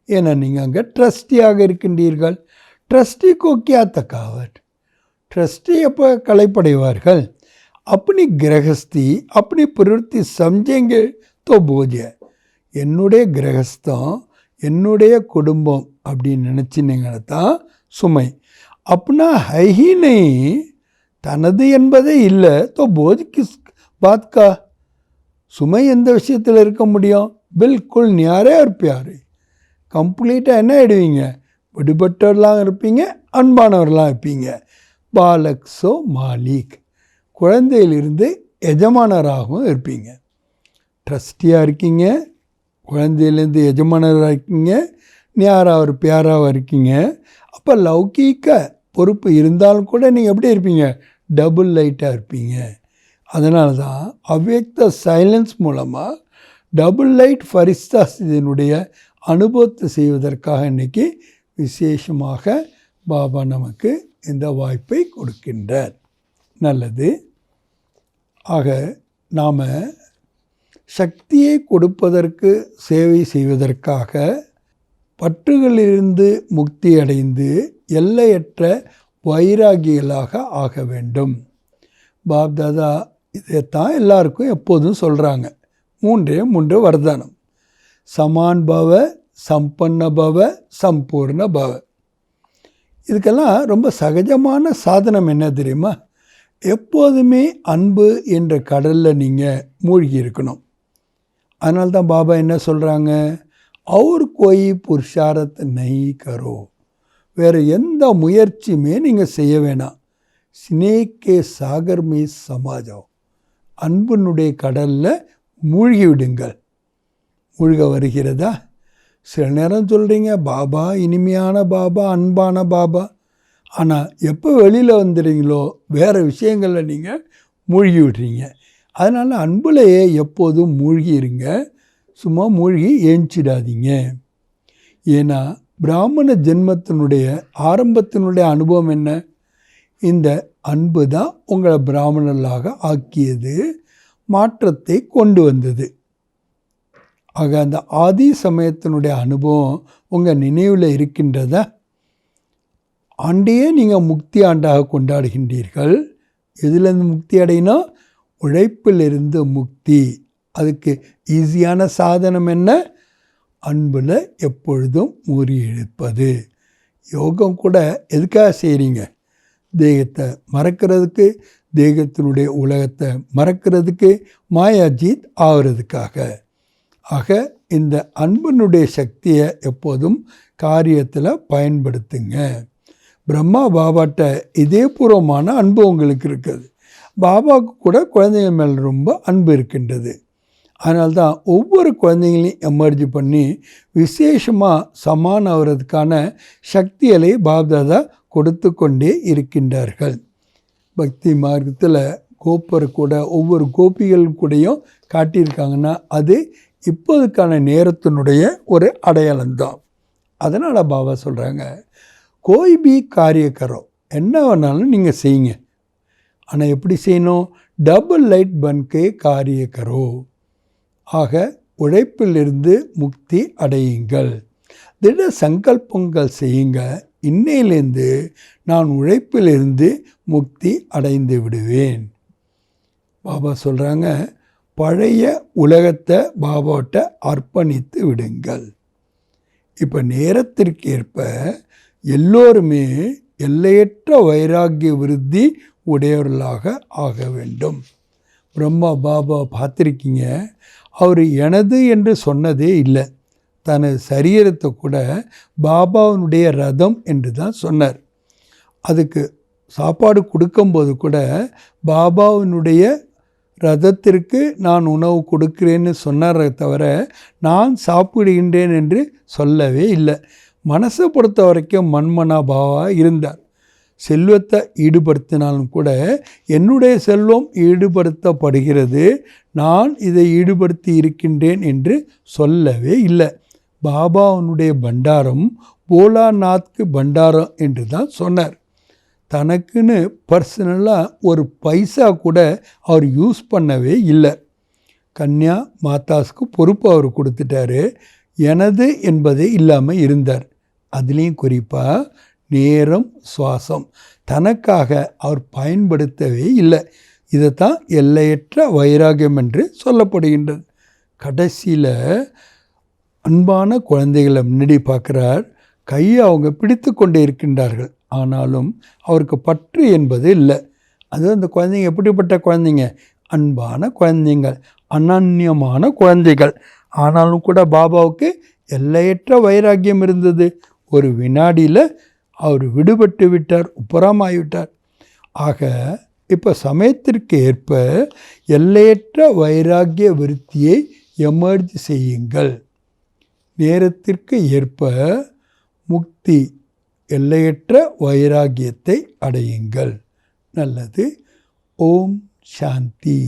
ஏன்னா நீங்கள் அங்கே ட்ரஸ்டியாக இருக்கின்றீர்கள். ட்ரஸ்டி கோ கியா தக்காவட், ட்ரஸ்டி எப்போ களைப்படைவார்கள்? अपनी गृहस्थी अपनी प्रवृत्ति समझेंगे तो बोझ है. என்னுடைய கிரகஸ்தம், என்னுடைய குடும்பம் அப்படின்னு நினச்சினீங்கன்னா தான் சுமை. अपना है ही नहीं, தனது என்பதே இல்லை. तो बोझ किस बात का, சுமை எந்த விஷயத்தில் இருக்க முடியும்? பில்குல் நியாரே और प्यारे, கம்ப்ளீட்டாக என்ன ஆகிடுவீங்க? விடுபட்டவர்களாக இருப்பீங்க, அன்பானவர்களாக இருப்பீங்க. பாலக் சோ மாலிக், குழந்தையிலிருந்து எஜமானராகவும் இருப்பீங்க. ட்ரஸ்டியாக இருக்கீங்க, குழந்தையிலேருந்து எஜமானராக இருக்கீங்க, நியாராக ஒரு பியாராக இருக்கீங்க. அப்போ லௌகீக பொறுப்பு இருந்தாலும் கூட நீங்கள் எப்படி இருப்பீங்க? டபுள் லைட்டாக இருப்பீங்க. அதனால தான் அவ்யக்த சைலன்ஸ் மூலமாக டபுள் லைட் ஃபரிஸ்தாஸ்தினுடைய அனுபவத்தை செய்வதற்காக இன்றைக்கி விசேஷமாக பாபா நமக்கு இந்த வாய்ப்பை கொடுக்கின்றார். நல்லது. ஆக நாம் சக்தியை கொடுப்பதற்கு, சேவை செய்வதற்காக பற்றுகளிலிருந்து முக்தி அடைந்து எல்லையற்ற வைராகிகளாக ஆக வேண்டும். பாப்தாதா இதைத்தான் எல்லாருக்கும் எப்போதும் சொல்கிறாங்க. 3 வர்தானம்: சமான் பவ, சம்பன்ன பவ, சம்பூர்ண பவ. இதுக்கெல்லாம் ரொம்ப சகஜமான சாதனம் என்ன தெரியுமா? எப்போதுமே அன்பு என்ற கடலில் நீங்கள் மூழ்கி இருக்கணும். அதனால தான் பாபா என்ன சொல்கிறாங்க? और कोई पुरुषार्थ नहीं करो, வேறு எந்த முயற்சியுமே நீங்கள் செய்ய வேணாம். ஸ்னேக் கே சாகர் மே சமா ஜாओ, அன்பினுடைய கடலில் மூழ்கி விடுங்கள். மூழ்க வருகிறதா? சில நேரம் சொல்கிறீங்க, பாபா இனிமையான பாபா, அன்பான பாபா. ஆனால் எப்போ வெளியில் வந்துடுறீங்களோ வேறு விஷயங்களில் நீங்கள் மூழ்கி விடுறீங்க. அதனால் அன்புலையே எப்போதும் மூழ்கி இருங்க. சும்மா மூழ்கி ஏஞ்சிடாதீங்க. ஏன்னா பிராமண ஜென்மத்தினுடைய ஆரம்பத்தினுடைய அனுபவம் என்ன? இந்த அன்பு தான் உங்களை பிராமணர்களாக ஆக்கியது, மாற்றத்தை கொண்டு வந்தது. ஆக அந்த ஆதி சமயத்தினுடைய அனுபவம் உங்கள் நினைவில் இருக்கின்றதா? ஆண்டையே நீங்கள் முக்தி ஆண்டாக கொண்டாடுகின்றீர்கள். எதுலேருந்து முக்தி அடையினோம்? உழைப்பிலிருந்து முக்தி. அதுக்கு ஈஸியான சாதனம் என்ன? அன்பில் எப்பொழுதும் மூறி இழுப்பது. யோகம் கூட எதுக்காக செய்கிறீங்க? தேகத்தை மறக்கிறதுக்கு, தேகத்தினுடைய உலகத்தை மறக்கிறதுக்கு, மாயாஜீத் ஆகிறதுக்காக. ஆக இந்த அன்பினுடைய சக்தியை எப்போதும் காரியத்தில் பயன்படுத்துங்க. பிரம்மா பாபாட்ட இதே பூர்வமான அன்பு உங்களுக்கு இருக்குது. பாபாவுக்கு கூட குழந்தைங்க மேலே ரொம்ப அன்பு இருக்கின்றது. அதனால்தான் ஒவ்வொரு குழந்தைங்களையும் எமர்ஜி பண்ணி விசேஷமாக சமான் ஆகிறதுக்கான சக்திகளை பாப்தாதா கொடுத்து கொண்டே இருக்கின்றார்கள். பக்தி மார்க்கத்தில் கோப்பர் கூட ஒவ்வொரு கோபிகள் கூடயும் காட்டியிருக்காங்கன்னா அது இப்போதுக்கான நேரத்தினுடைய ஒரு அடையாளம்தான். அதனால் பாபா சொல்கிறாங்க, கோய் பி காரிய கரோ, என்ன வேணாலும் நீங்கள் செய்யுங்க, ஆனால் எப்படி செய்யணும்? டபுள் லைட் பன்கே காரிய கரோ. ஆக உழைப்பிலிருந்து முக்தி அடையுங்கள். திட சங்கல்பங்கள் செய்யுங்க. இன்னையிலேருந்து நான் உழைப்பிலிருந்து முக்தி அடைந்து விடுவேன். பாபா சொல்கிறாங்க, பழைய உலகத்தை பாபாட்ட அர்ப்பணித்து விடுங்கள். இப்போ நேரத்திற்கு ஏற்ப எல்லோருமே எல்லையற்ற வைராகிய விருத்தி உடையவர்களாக ஆக வேண்டும். பிரம்மா பாபா பார்த்துருக்கீங்க, அவர் எனது என்று சொன்னதே இல்லை. தனது சரீரத்தை கூட பாபாவினுடைய ரதம் என்று தான் சொன்னார். அதுக்கு சாப்பாடு கொடுக்கும்போது கூட பாபாவினுடைய ரதத்திற்கு நான் உணவு கொடுக்கிறேன்னு சொன்னாரே தவிர நான் சாப்பிடுகின்றேன் என்று சொல்லவே இல்லை. மனசை பொறுத்த வரைக்கும் மன்மனா பாபா இருந்தார். செல்வத்தை ஈடுபடுத்தினாலும் கூட என்னுடைய செல்வம் ஈடுபடுத்தப்படுகிறது, நான் இதை ஈடுபடுத்தி இருக்கின்றேன் என்று சொல்லவே இல்லை. பாபாவுனுடைய பண்டாரம் போலாநாத்க்கு பண்டாரம் என்று தான் சொன்னார். தனக்குன்னு பர்சனலாக ஒரு பைசா கூட அவர் யூஸ் பண்ணவே இல்லை. கன்யா மாதாஸ்க்கு பொறுப்பு அவர் கொடுத்துட்டாரு. எனது என்பதே இல்லாமல் இருந்தார். அதுலேயும் குறிப்பாக நேரம், சுவாசம் தனக்காக அவர் பயன்படுத்தவே இல்லை. இதைத்தான் எல்லையற்ற வைராகியம் என்று சொல்லப்படுகின்றது. கடைசியில் அன்பான குழந்தைகளை முன்னாடி பார்க்குறார். கையை அவங்க பிடித்து கொண்டே இருக்கின்றார்கள், ஆனாலும் அவருக்கு பற்று என்பது இல்லை. அது அந்த குழந்தைங்க எப்படிப்பட்ட குழந்தைங்க? அன்பான குழந்தைங்கள், அனன்யமான குழந்தைகள். ஆனாலும் கூட பாபாவுக்கு எல்லையற்ற வைராகியம் இருந்தது. ஒரு வினாடியில் அவர் விடுபட்டு விட்டார், உப்பரமாகிவிட்டார். ஆக இப்போ சமயத்திற்கு ஏற்ப எல்லையற்ற வைராகிய விருத்தியை எமர்ஜ் செய்யுங்கள். நேரத்திற்கு ஏற்ப முக்தி எல்லையற்ற வைராகியத்தை அடையுங்கள். நல்லது. ஓம் சாந்தி.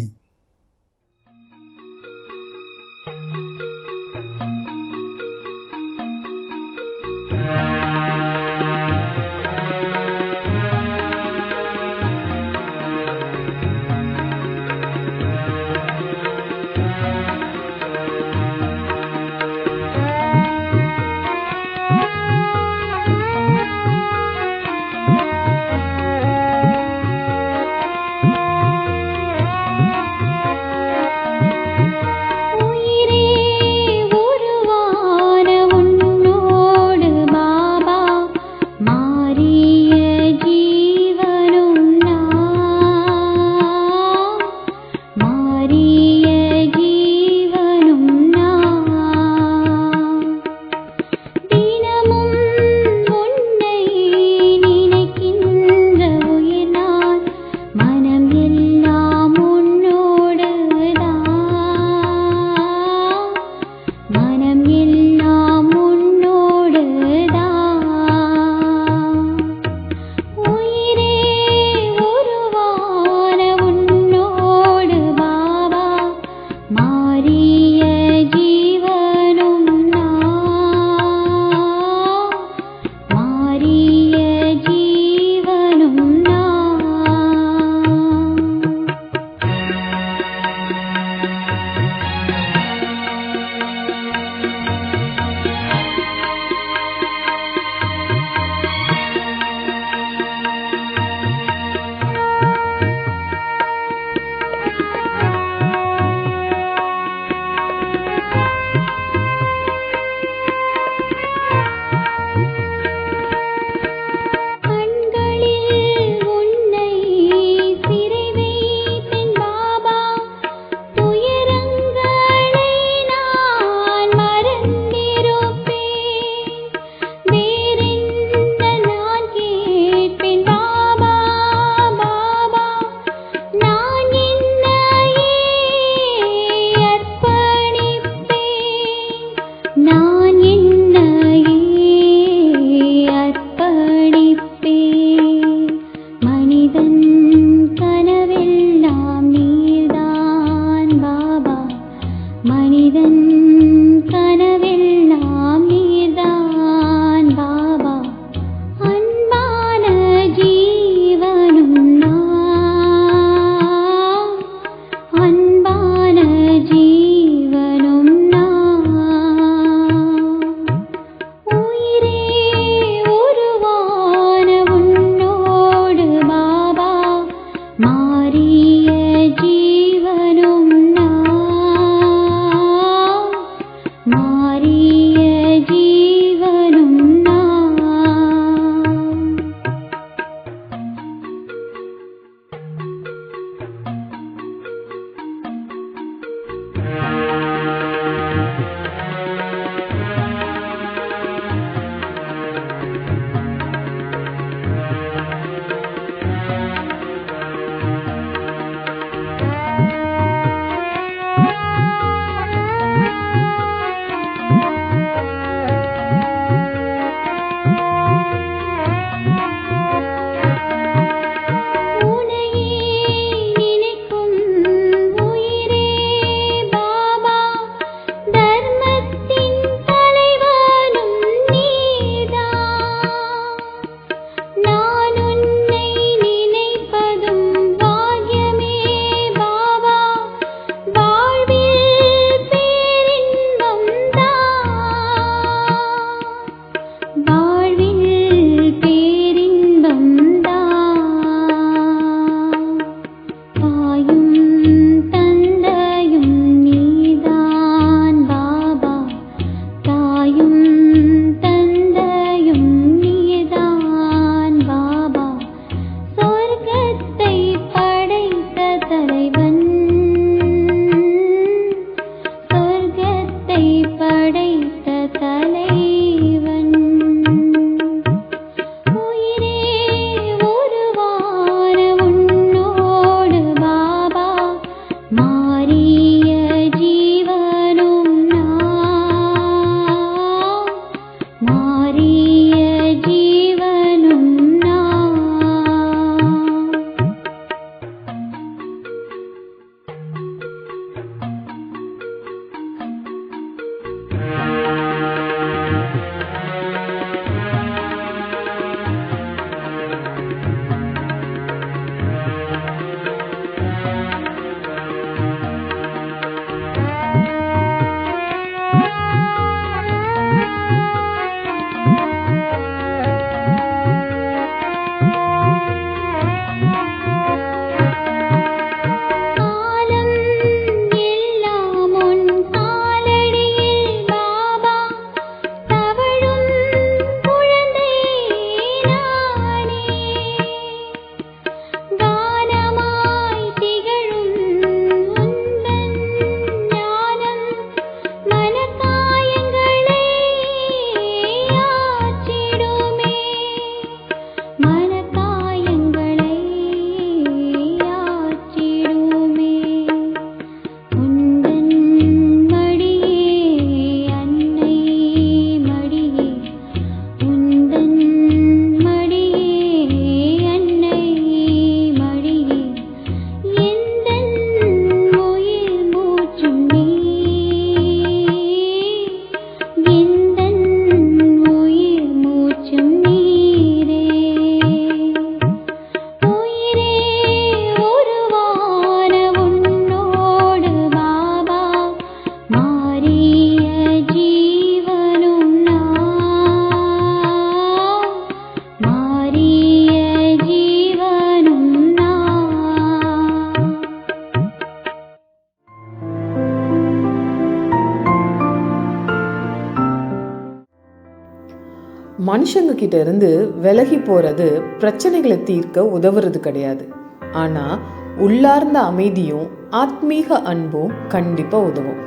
மனுஷங்க கிட்ட இருந்து விலகி போகிறது பிரச்சனைகளை தீர்க்க உதவுறது கிடையாது. ஆனால் உள்ளார்ந்த அமைதியும் ஆத்மீக அன்பும் கண்டிப்பாக உதவும்.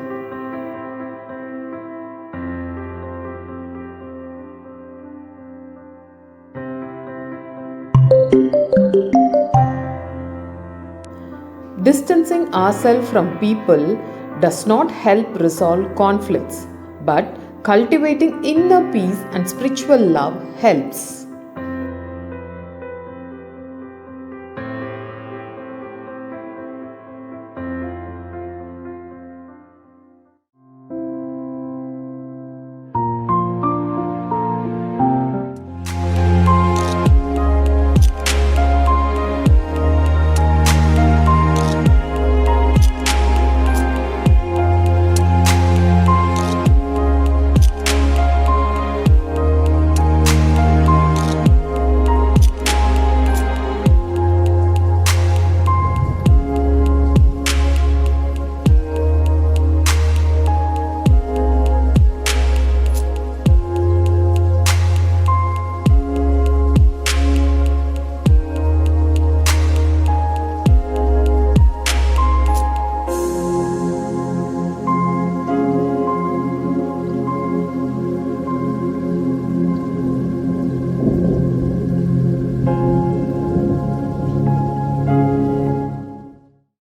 Distancing ourselves from people does not help resolve conflicts, but cultivating inner peace and spiritual love helps.